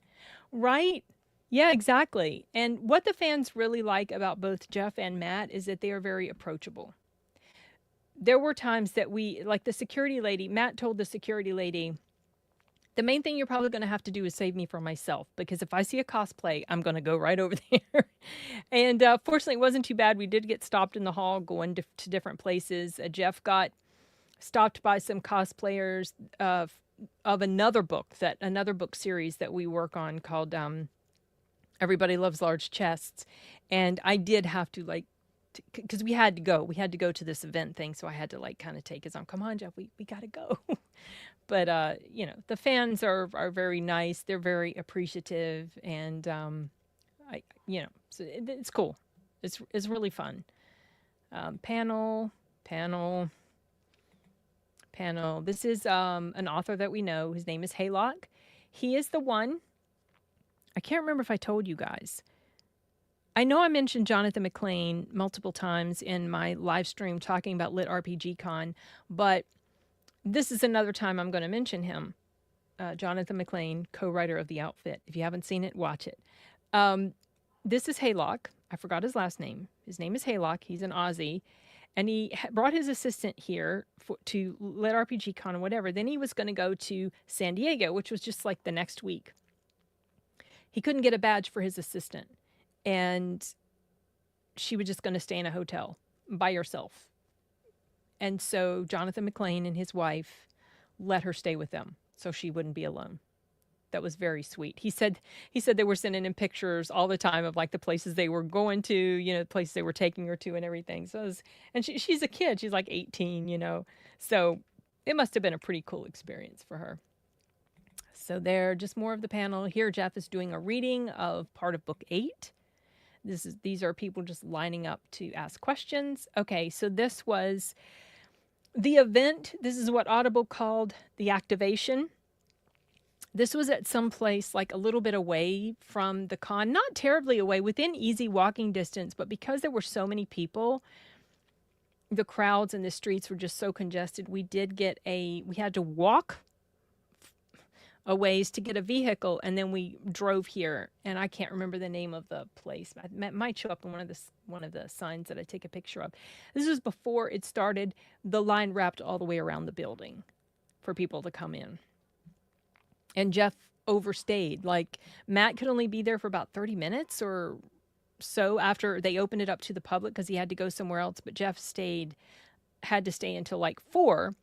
Right? Yeah, exactly. And what the fans really like about both Jeff and Matt is that they are very approachable. There were times that like the security lady, Matt told the security lady, the main thing you're probably going to have to do is save me from myself, because if I see a cosplay, I'm going to go right over there. And fortunately, it wasn't too bad. We did get stopped in the hall going to different places. Jeff got stopped by some cosplayers of another book series that we work on called Everybody Loves Large Chests. And I did have to, like, because we had to go to this event thing. So I had to, like, kind of take his arm. Come on, Jeff, we got to go. But, you know, the fans are very nice. They're very appreciative. And, you know, so it's cool. It's really fun. Panel. This is an author that we know. His name is Haylock. He is the one. I can't remember if I told you guys. I know I mentioned Jonathan McLean multiple times in my live stream talking about LitRPG Con, but this is another time I'm going to mention him. Jonathan McLean, co-writer of The Outfit. If you haven't seen it, watch it. This is Haylock. I forgot his last name. His name is Haylock. He's an Aussie. And he brought his assistant here to LitRPG Con or whatever. Then he was going to go to San Diego, which was just like the next week. He couldn't get a badge for his assistant. And she was just going to stay in a hotel by herself. And so Jonathan McLean and his wife let her stay with them so she wouldn't be alone. That was very sweet. He said they were sending him pictures all the time of like the places they were going to, you know, the places they were taking her to and everything. So and she's a kid. She's like 18, you know. So it must have been a pretty cool experience for her. So there, just more of the panel. Here Jeff is doing a reading of part of book 8. These are people just lining up to ask questions. Okay, so this was the event. This is what Audible called the activation. This was at some place like a little bit away from the con, not terribly away, within easy walking distance, but because there were so many people, the crowds and the streets were just so congested. We had to walk a ways to get a vehicle, and then we drove here, and I can't remember the name of the place. It might show up in one of the signs that I take a picture of. This was before it started. The line wrapped all the way around the building for people to come in. And Jeff overstayed. Like, Matt could only be there for about 30 minutes or so after they opened it up to the public because he had to go somewhere else. But Jeff had to stay until like 4,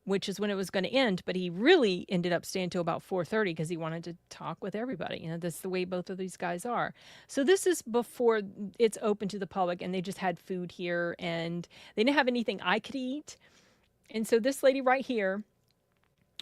which is when it was going to end. But he really ended up staying until about 4:30 because he wanted to talk with everybody. You know, that's the way both of these guys are. So this is before it's open to the public, and they just had food here, and they didn't have anything I could eat. And so this lady right here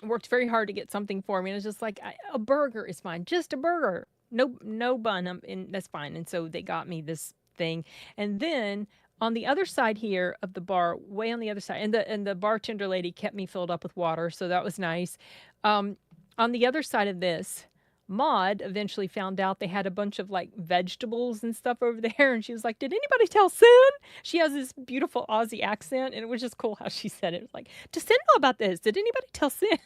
worked very hard to get something for me. And it was just like, a burger is fine. Just a burger. No bun. And that's fine. And so they got me this thing. And then on the other side here of the bar, way on the other side, and the bartender lady kept me filled up with water. So that was nice. On the other side of this, Maude eventually found out they had a bunch of like vegetables and stuff over there. And she was like, did anybody tell Sin? She has this beautiful Aussie accent. And it was just cool how she said it. It was like, to Sin know about this? Did anybody tell Sin?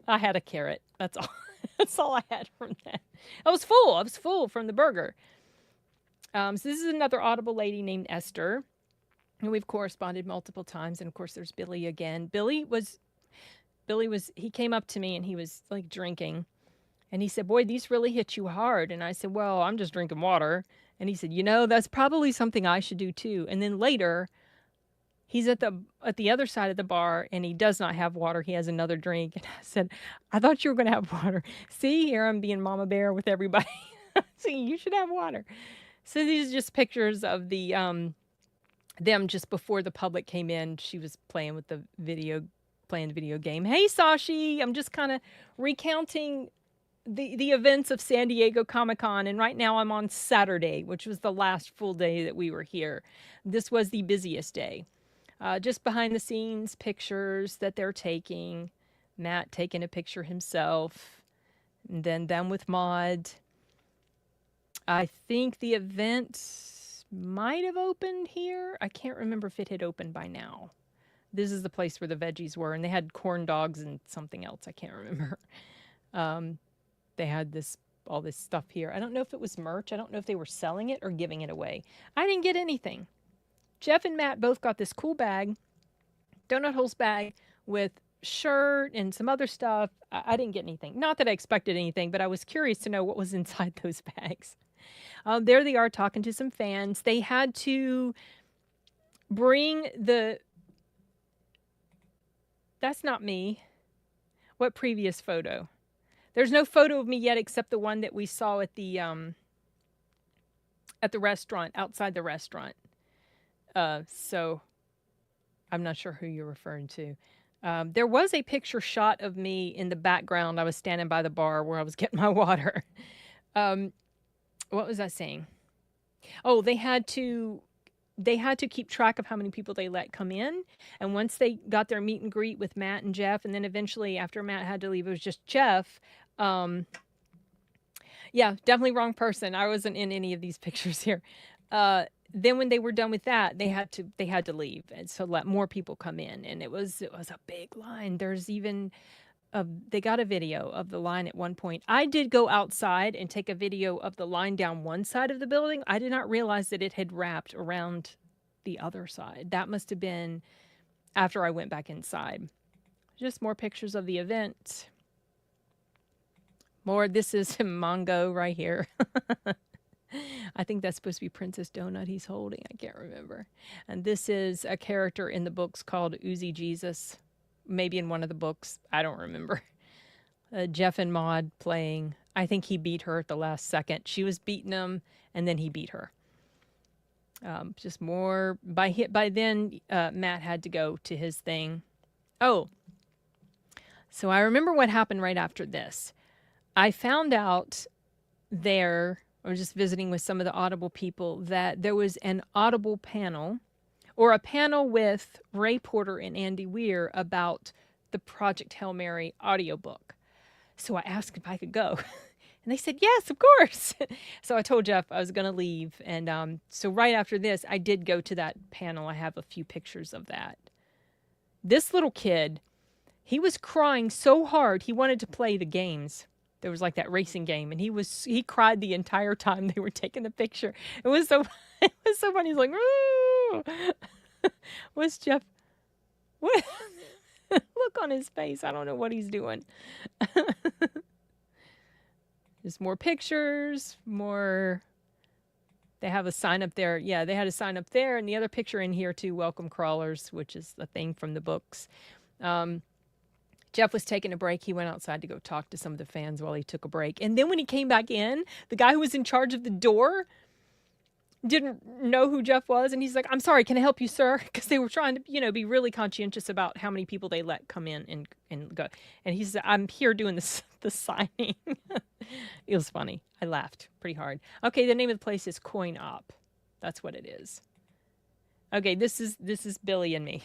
I had a carrot. That's all. That's all I had from that. I was full from the burger. So this is another Audible lady named Esther. And we've corresponded multiple times. And of course, there's Billy again. Billy he came up to me and he was like drinking. And he said, boy, these really hit you hard. And I said, well, I'm just drinking water. And he said, you know, that's probably something I should do too. And then later, he's at the other side of the bar and he does not have water. He has another drink. And I said, I thought you were going to have water. See, here I'm being Mama Bear with everybody. See, you should have water. So these are just pictures of the them just before the public came in. She was playing the video game. Hey, Sashi, I'm just kind of recounting the events of San Diego Comic-Con, and right now I'm on Saturday, which was the last full day that we were here. This was the busiest day. Just behind the scenes pictures that they're taking. Matt taking a picture himself, and then them with Maude. I think the event might have opened here. I can't remember if it had opened by now. This is the place where the veggies were, and they had corn dogs and something else. I can't remember. They had all this stuff here. I don't know if it was merch. I don't know if they were selling it or giving it away. I didn't get anything. Jeff and Matt both got this cool bag, donut holes bag with shirt and some other stuff. I didn't get anything. Not that I expected anything, but I was curious to know what was inside those bags. There they are talking to some fans. They had to bring that's not me. What previous photo? There's no photo of me yet except the one that we saw at the restaurant, outside the restaurant. So I'm not sure who you're referring to. There was a picture shot of me in the background. I was standing by the bar where I was getting my water. What was I saying? Oh, they had to keep track of how many people they let come in. And once they got their meet and greet with Matt and Jeff, and then eventually after Matt had to leave, it was just Jeff. Yeah, definitely wrong person. I wasn't in any of these pictures here. Then when they were done with that, they had to leave, and so let more people come in, and it was a big line. There's even they got a video of the line at one point. I did go outside and take a video of the line down one side of the building. I did not realize that it had wrapped around the other side. That must have been after I went back inside. Just more pictures of the event. More, this is Mongo right here. I think that's supposed to be Princess Donut he's holding. I can't remember. And this is a character in the books called Uzi Jesus. Maybe in one of the books. I don't remember. Jeff and Maude playing. I think he beat her at the last second. She was beating him, and then he beat her. Just more. By then, Matt had to go to his thing. Oh. So I remember what happened right after this. I found out there, I was just visiting with some of the Audible people, that there was an Audible panel, or a panel with Ray Porter and Andy Weir about the Project Hail Mary audiobook. So I asked if I could go. And they said, yes, of course. So I told Jeff I was going to leave. And so right after this, I did go to that panel. I have a few pictures of that. This little kid, he was crying so hard, he wanted to play the games. There was like that racing game, and he cried the entire time they were taking the picture. It was so funny. He's like, "Ooh." What's Jeff? What? Look on his face. I don't know what he's doing. There's more pictures, more. They have a sign up there. Yeah, they had a sign up there, and the other picture in here too. Welcome crawlers, which is the thing from the books. Jeff was taking a break. He went outside to go talk to some of the fans while he took a break. And then when he came back in, the guy who was in charge of the door didn't know who Jeff was. And he's like, I'm sorry, can I help you, sir? Because they were trying to, be really conscientious about how many people they let come in and go. And he said, I'm here doing the signing. It was funny. I laughed pretty hard. Okay, the name of the place is Coin Op. That's what it is. Okay, this is Billy and me.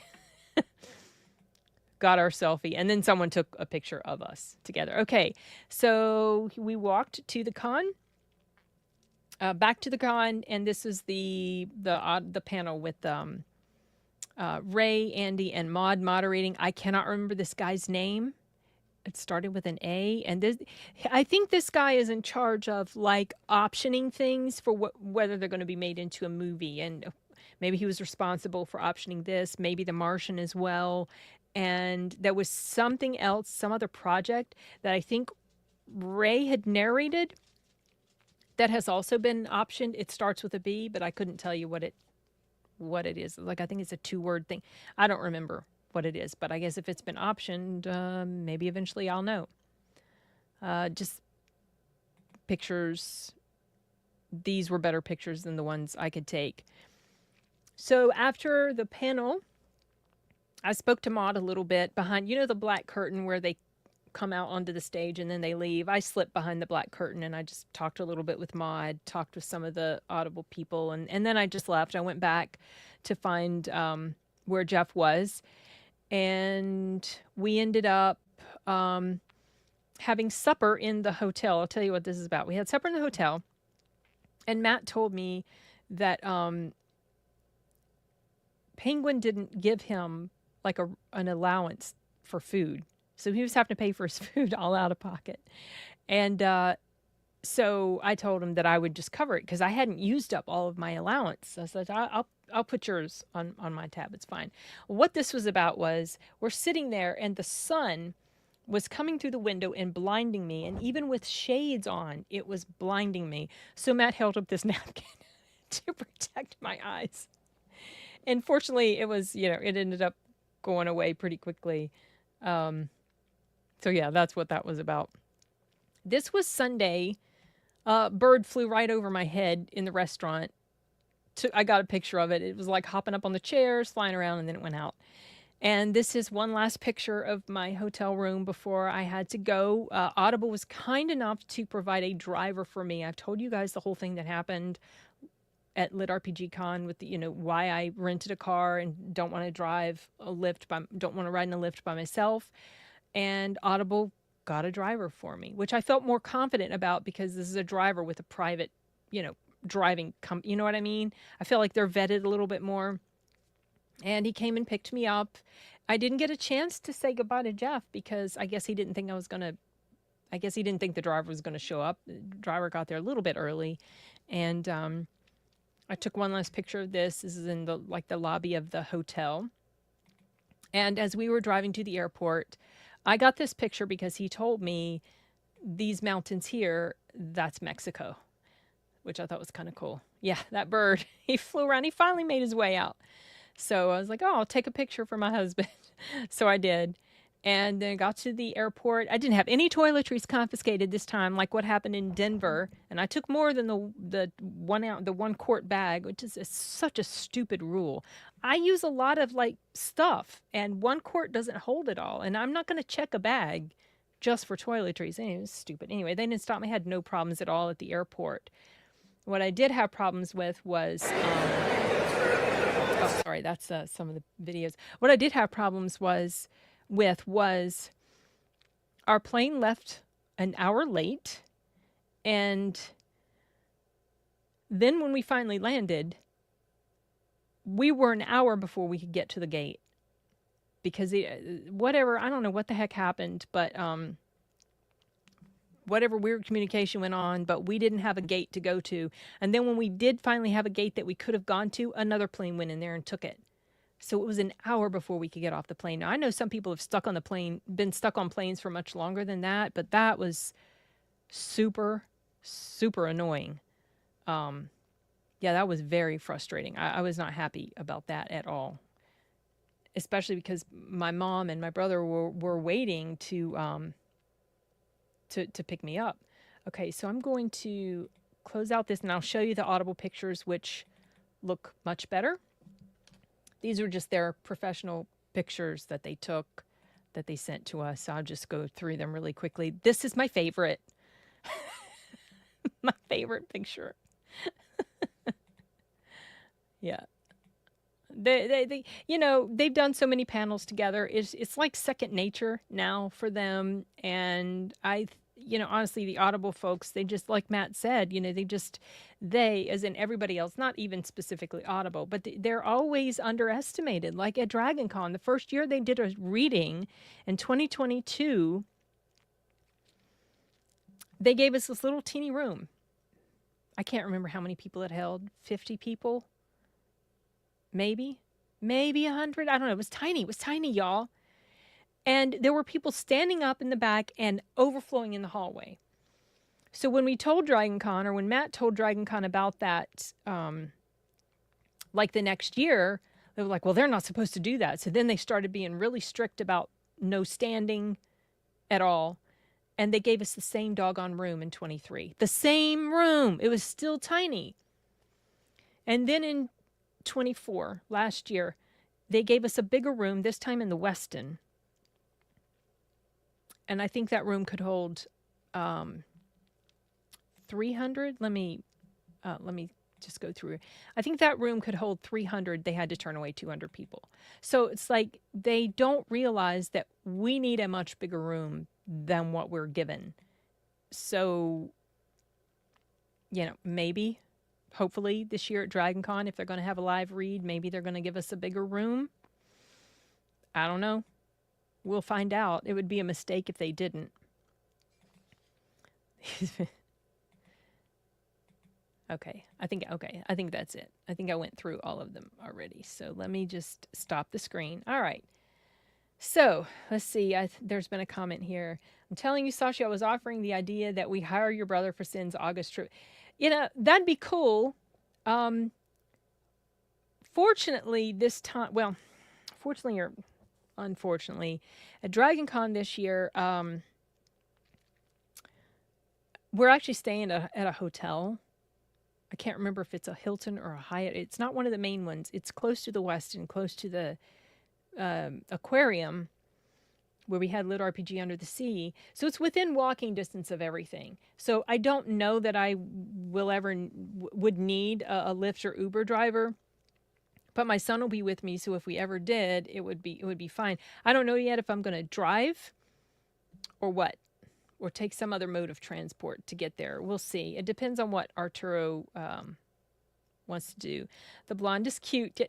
Got our selfie, and then someone took a picture of us together. Okay, so we walked to the con, back to the con, and this is the panel with Ray, Andy, and Maude moderating. I cannot remember this guy's name. It started with an A, and I think this guy is in charge of like optioning things for whether they're going to be made into a movie, and maybe he was responsible for optioning this, maybe The Martian as well. And there was something else, some other project that I think Ray had narrated that has also been optioned. It starts with a B, but I couldn't tell you what it is. Like, I think it's a 2-word thing. I don't remember what it is, but I guess if it's been optioned, maybe eventually I'll know. Just pictures. These were better pictures than the ones I could take. So after the panel, I spoke to Maude a little bit behind, the black curtain where they come out onto the stage and then they leave. I slipped behind the black curtain and I just talked a little bit with Maude, talked with some of the Audible people, and then I just left. I went back to find where Jeff was, and we ended up having supper in the hotel. I'll tell you what this is about. We had supper in the hotel, And Matt told me that Penguin didn't give him like an allowance for food. So he was having to pay for his food all out of pocket. And so I told him that I would just cover it because I hadn't used up all of my allowance. I said, I'll put yours on my tab. It's fine. What this was about was we're sitting there and the sun was coming through the window and blinding me. And even with shades on, it was blinding me. So Matt held up this napkin to protect my eyes. And fortunately, it was, it ended up going away pretty quickly. So yeah, that's what that was about. This was Sunday. Bird flew right over my head in the restaurant. I got a picture of it. It was like hopping up on the chairs, flying around, and then it went out. And this is one last picture of my hotel room before I had to go. Audible was kind enough to provide a driver for me. I've told you guys the whole thing that happened at LitRPG Con with why I rented a car and don't want to drive a Lyft don't want to ride in a Lyft by myself. And Audible got a driver for me, which I felt more confident about because this is a driver with a private, driving you know what I mean? I feel like they're vetted a little bit more. And he came and picked me up. I didn't get a chance to say goodbye to Jeff because I guess he didn't think he didn't think the driver was going to show up. The driver got there a little bit early. And I took one last picture of this. This is in the lobby of the hotel. And as we were driving to the airport, I got this picture because he told me these mountains here, that's Mexico, which I thought was kind of cool. Yeah, that bird, he flew around. He finally made his way out. So I was like, I'll take a picture for my husband. So I did. And then got to the airport. I didn't have any toiletries confiscated this time, like what happened in Denver. And I took more than the 1 quart bag, which is such a stupid rule. I use a lot of stuff, and 1 quart doesn't hold it all. And I'm not going to check a bag just for toiletries. Anyway, it was stupid. Anyway, they didn't stop me. I had no problems at all at the airport. What I did have problems with was, oh, sorry, that's some of the videos. What I did have problems with was our plane left an hour late, and then when we finally landed, we were an hour before we could get to the gate because whatever, I don't know what the heck happened, but whatever weird communication went on, but we didn't have a gate to go to. And then when we did finally have a gate that we could have gone to, another plane went in there and took it. So it was an hour before we could get off the plane. Now, I know some people have been stuck on planes for much longer than that, but that was super, super annoying. Yeah, that was very frustrating. I was not happy about that at all, especially because my mom and my brother were waiting to pick me up. Okay, so I'm going to close out this, and I'll show you the Audible pictures, which look much better. These are just their professional pictures that they took, that they sent to us. So I'll just go through them really quickly. This is my favorite. My favorite picture. Yeah. They they've done so many panels together. It's like second nature now for them. And honestly, the Audible folks, they just, like Matt said, they, as in everybody else, not even specifically Audible, but they're always underestimated. Like at Dragon Con, the first year they did a reading in 2022, they gave us this little teeny room. I can't remember how many people it held. 50 people? Maybe 100. I don't know. It was tiny. It was tiny, y'all. And there were people standing up in the back and overflowing in the hallway. So when we told Dragon Con, or when Matt told Dragon Con about that, like the next year, they were like, well, they're not supposed to do that. So then they started being really strict about no standing at all. And they gave us the same doggone room in 23. The same room. It was still tiny. And then in 24, last year, they gave us a bigger room, this time in the Westin. And I think that room could hold 300. Let me just go through. I think that room could hold 300. They had to turn away 200 people. So it's like they don't realize that we need a much bigger room than what we're given. So, maybe hopefully this year at Dragon Con, if they're going to have a live read, maybe they're going to give us a bigger room. I don't know. We'll find out. It would be a mistake if they didn't. Okay, I think that's it. I think I went through all of them already. So let me just stop the screen. All right. So let's see. There's been a comment here. I'm telling you, Sasha, I was offering the idea that we hire your brother for Sin's August trip. You know, that'd be cool. Fortunately, this time, well, fortunately or unfortunately, at Dragon Con this year, we're actually staying at a hotel. I can't remember if it's a Hilton or a Hyatt. It's not one of the main ones. It's close to the Westin, close to the aquarium where we had LitRPG Under the Sea. So it's within walking distance of everything. So I don't know that I will ever would need a Lyft or Uber driver. But my son will be with me, so if we ever did, it would be fine. I don't know yet if I'm going to drive or what, or take some other mode of transport to get there. We'll see. It depends on what Arturo wants to do. The blonde is cute.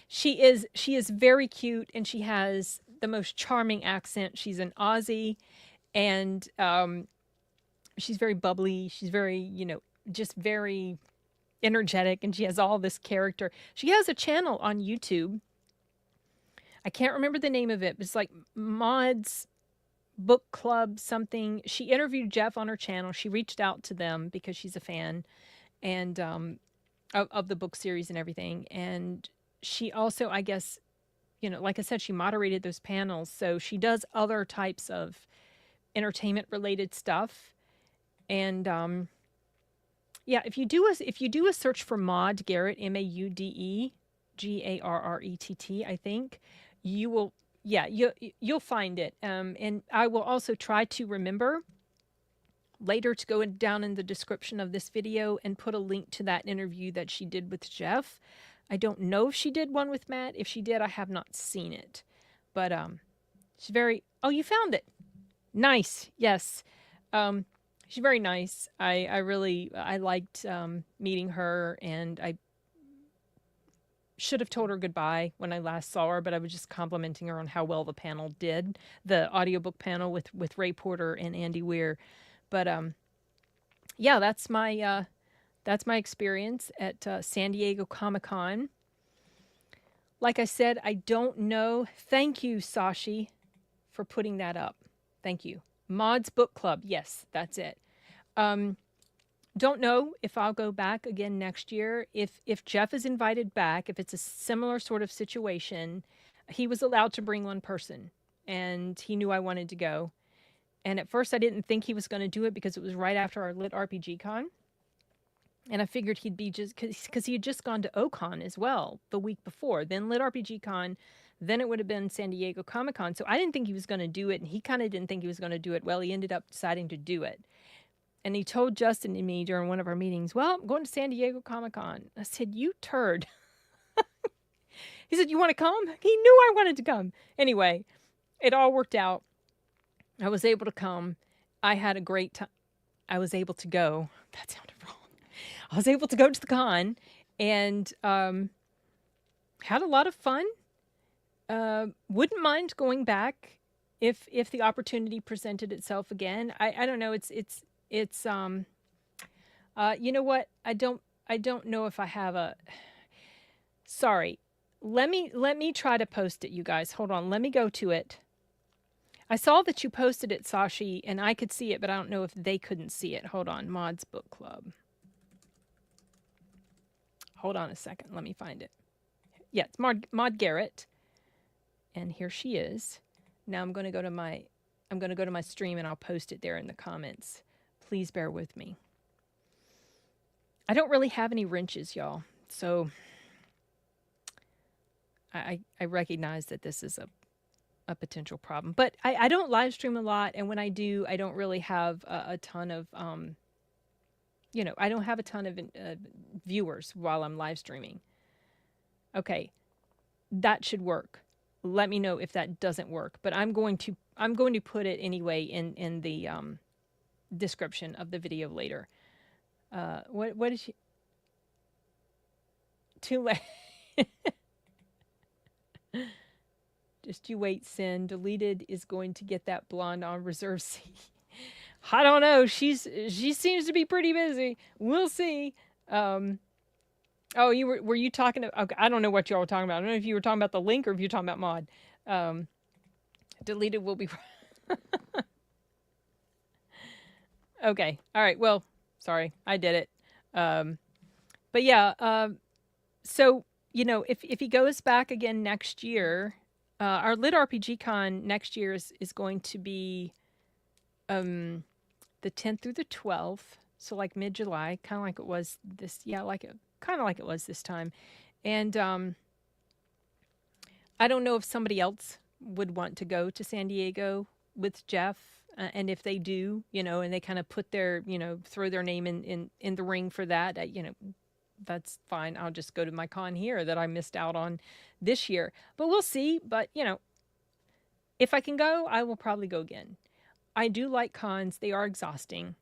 She is very cute, and she has the most charming accent. She's an Aussie, and she's very bubbly. She's very, just very energetic, and she has all this character. She has a channel on YouTube. I can't remember the name of it, but it's like Maude's Book Club something. She interviewed Jeff on her channel. She reached out to them because she's a fan and of the book series and everything. And she also, I guess, like I said, she moderated those panels. So she does other types of entertainment related stuff. And yeah, if you do a search for Maude Garrett, Maude Garrett, I think, you will, yeah, you'll find it. And I will also try to remember later to go down in the description of this video and put a link to that interview that she did with Jeff. I don't know if she did one with Matt. If she did, I have not seen it. But she's very, oh, you found it. Nice. Yes. She's very nice. I really liked meeting her, and I should have told her goodbye when I last saw her, but I was just complimenting her on how well the panel did, the audiobook panel with Ray Porter and Andy Weir. But yeah, that's my experience at San Diego Comic-Con. Like I said, I don't know. Thank you, Sashi, for putting that up. Thank you. Maude's Book Club. Yes, that's it. Don't know if I'll go back again next year. If Jeff is invited back, if it's a similar sort of situation, he was allowed to bring one person, and he knew I wanted to go. And at first I didn't think he was going to do it because it was right after our LitRPG Con. And I figured he'd be just because he had just gone to OCon as well the week before, then LitRPG Con, then it would have been San Diego Comic-Con. So I didn't think he was going to do it, and he kind of didn't think he was going to do it. Well, he ended up deciding to do it. And he told Justin and me during one of our meetings, well, I'm going to San Diego Comic-Con. I said, you turd. He said, you want to come? He knew I wanted to come. Anyway, it all worked out. I was able to come. I had a great time. I was able to go. That sounded wrong. I was able to go to the con and had a lot of fun. Wouldn't mind going back if the opportunity presented itself again. I don't know. It's you know what? I don't know if I have a, sorry. Let me try to post it, you guys. Hold on. Let me go to it. I saw that you posted it, Sashi, and I could see it, but I don't know if they couldn't see it. Hold on. Maude's Book Club. Hold on a second. Let me find it. Yeah, it's Maude Garrett. And here she is. Now I'm going to go to my stream, and I'll post it there in the comments. Please bear with me. I don't really have any wrenches, y'all. So I recognize that this is a potential problem. But I don't live stream a lot, and when I do, I don't really have a ton of I don't have a ton of viewers while I'm live streaming. Okay, that should work. Let me know if that doesn't work. But I'm going to put it anyway in the description of the video later. What is she? too late. Just you wait, Sin. Deleted is going to get that blonde on reserve seat. I don't know. She seems to be pretty busy. We'll see. Oh, were you talking to, okay, I don't know what y'all were talking about. I don't know if you were talking about the link or if you're talking about Maude. Deleted will be okay. All right. Well, sorry. I did it. But yeah, so if he goes back again next year, our LitRPG Con next year is going to be the 10th through the 12th, so like mid-July, kind of like it was this, kind of like it was this time. And I don't know if somebody else would want to go to San Diego with Jeff, and if they do, and they kind of put their, throw their name in the ring for that, that's fine. I'll just go to my con here that I missed out on this year. But we'll see. But, if I can go, I will probably go again. I do like cons. They are exhausting,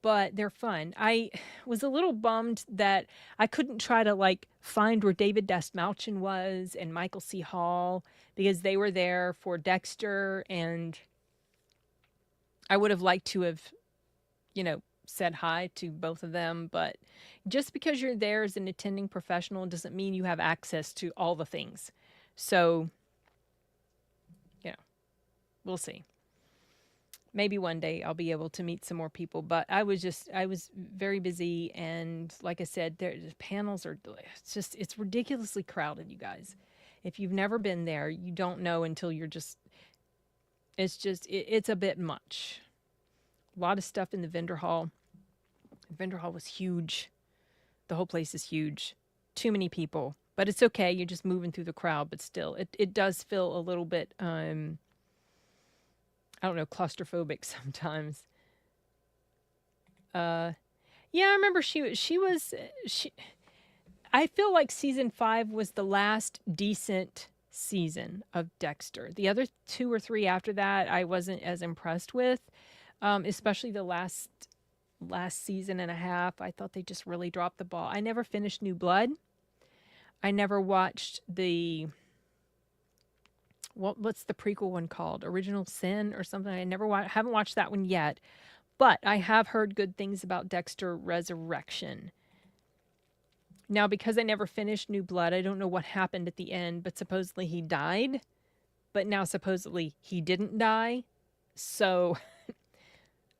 but they're fun. I was a little bummed that I couldn't try to find where David Dastmalchian was and Michael C. Hall, because they were there for Dexter, and I would have liked to have, said hi to both of them. But just because you're there as an attending professional doesn't mean you have access to all the things. So, we'll see. Maybe one day I'll be able to meet some more people, but I was very busy. And like I said, the panels are, it's ridiculously crowded, you guys. If you've never been there, you don't know until you're it's a bit much. A lot of stuff in the vendor hall. The vendor hall was huge. The whole place is huge. Too many people, but it's okay. You're just moving through the crowd, but still it does feel a little bit, I don't know, claustrophobic sometimes. Yeah, I remember I feel like season 5 was the last decent season of Dexter. The other 2 or 3 after that, I wasn't as impressed with, especially the last season and a half. I thought they just really dropped the ball. I never finished New Blood. I never watched what's the prequel one called? Original Sin or something. I haven't watched that one yet, but I have heard good things about Dexter Resurrection. Now, because I never finished New Blood, I don't know what happened at the end, but supposedly he died, but now supposedly he didn't die. So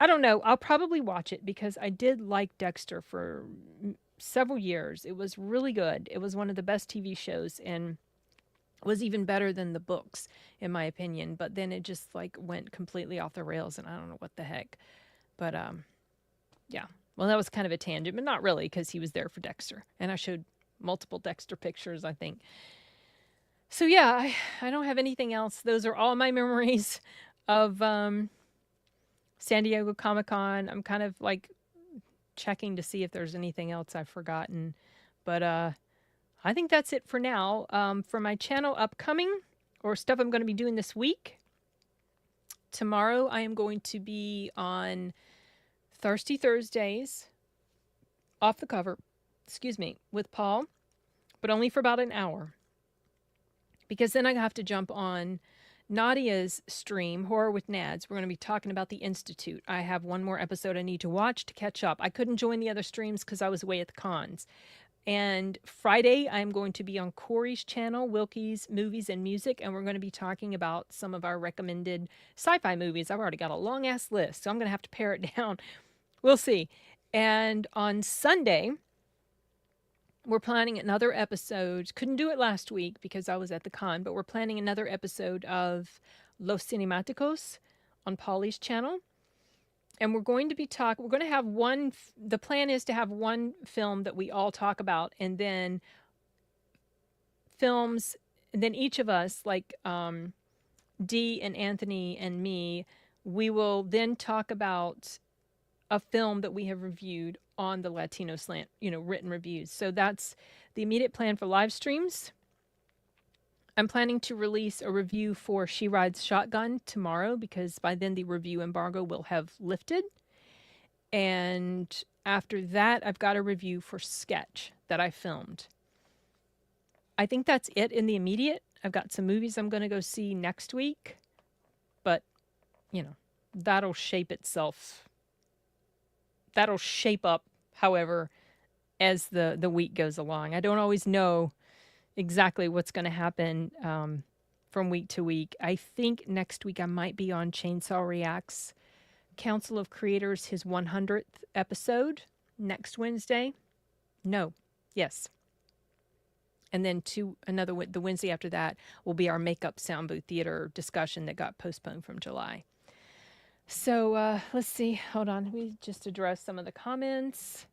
I don't know. I'll probably watch it because I did like Dexter for several years. It was really good. It was one of the best TV shows, and was even better than the books, in my opinion. But then it just went completely off the rails, and I don't know what the heck. But yeah. Well, that was kind of a tangent, but not really, because he was there for Dexter, and I showed multiple Dexter pictures, I think. So yeah, I don't have anything else. Those are all my memories of San Diego Comic-Con. I'm kind of checking to see if there's anything else I've forgotten, but I think that's it for now. For my channel upcoming, or stuff I'm going to be doing this week, tomorrow I am going to be on Thirsty Thursdays, off the cover, with Paul, but only for about an hour. Because then I have to jump on Nadia's stream, Horror with Nads. We're going to be talking about the Institute. I have one more episode I need to watch to catch up. I couldn't join the other streams because I was away at the cons. And Friday, I'm going to be on Corey's channel, Wilkie's Movies and Music, and we're going to be talking about some of our recommended sci-fi movies. I've already got a long-ass list, so I'm going to have to pare it down. We'll see. And on Sunday, we're planning another episode. Couldn't do it last week because I was at the con, but we're planning another episode of Los Cinematicos on Polly's channel. And we're going to be we're going to have the plan is to have one film that we all talk about, and then films, and then each of us, Dee and Anthony and me, we will then talk about a film that we have reviewed on the Latino Slant, written reviews. So that's the immediate plan for live streams. I'm planning to release a review for She Rides Shotgun tomorrow, because by then the review embargo will have lifted. And after that, I've got a review for Sketch that I filmed. I think that's it in the immediate. I've got some movies I'm going to go see next week, but, you know, that'll shape itself. That'll shape up, however, as the week goes along. I don't always know exactly what's going to happen from week to week. I think next week I might be on Chainsaw Reacts Council of Creators, his 100th episode next Wednesday. No, yes. And then the Wednesday after that will be our Makeup Soundbooth Theater discussion that got postponed from July. So let's see. Hold on. Let me just address some of the comments.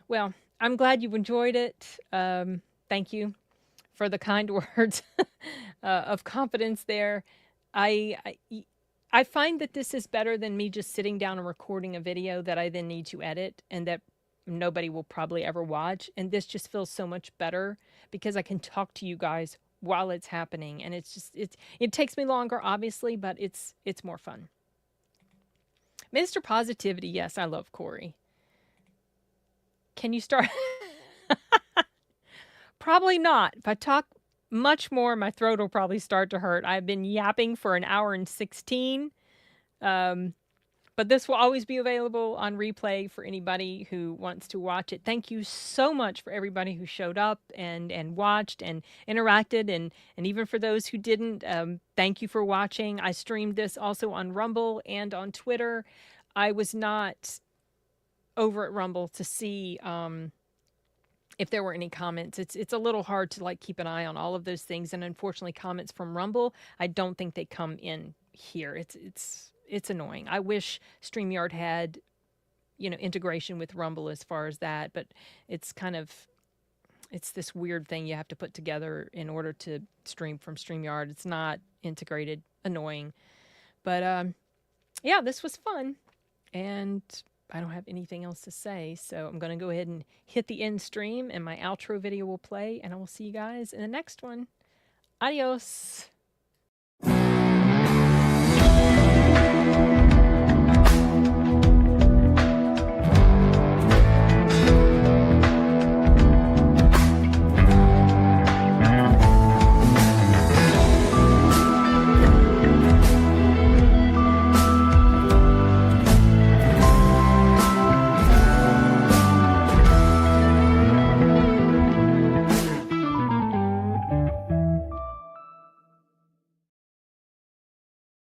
Well, I'm glad you've enjoyed it. Thank you for the kind words of confidence there. I find that this is better than me just sitting down and recording a video that I then need to edit and that nobody will probably ever watch. And this just feels so much better because I can talk to you guys while it's happening. And it takes me longer, obviously, but it's more fun. Mr. Positivity, yes, I love Corey. Can you start? Probably not. If I talk much more, my throat will probably start to hurt. I've been yapping for an hour and 16. But this will always be available on replay for anybody who wants to watch it. Thank you so much for everybody who showed up and watched and interacted. And even for those who didn't, thank you for watching. I streamed this also on Rumble and on Twitter. I was not over at Rumble to see if there were any comments. It's a little hard to keep an eye on all of those things. And unfortunately, comments from Rumble, I don't think they come in here. It's annoying. I wish StreamYard had, integration with Rumble as far as that, but it's this weird thing you have to put together in order to stream from StreamYard. It's not integrated. Annoying. But yeah, this was fun. And I don't have anything else to say, so I'm going to go ahead and hit the end stream, and my outro video will play, and I will see you guys in the next one. Adios.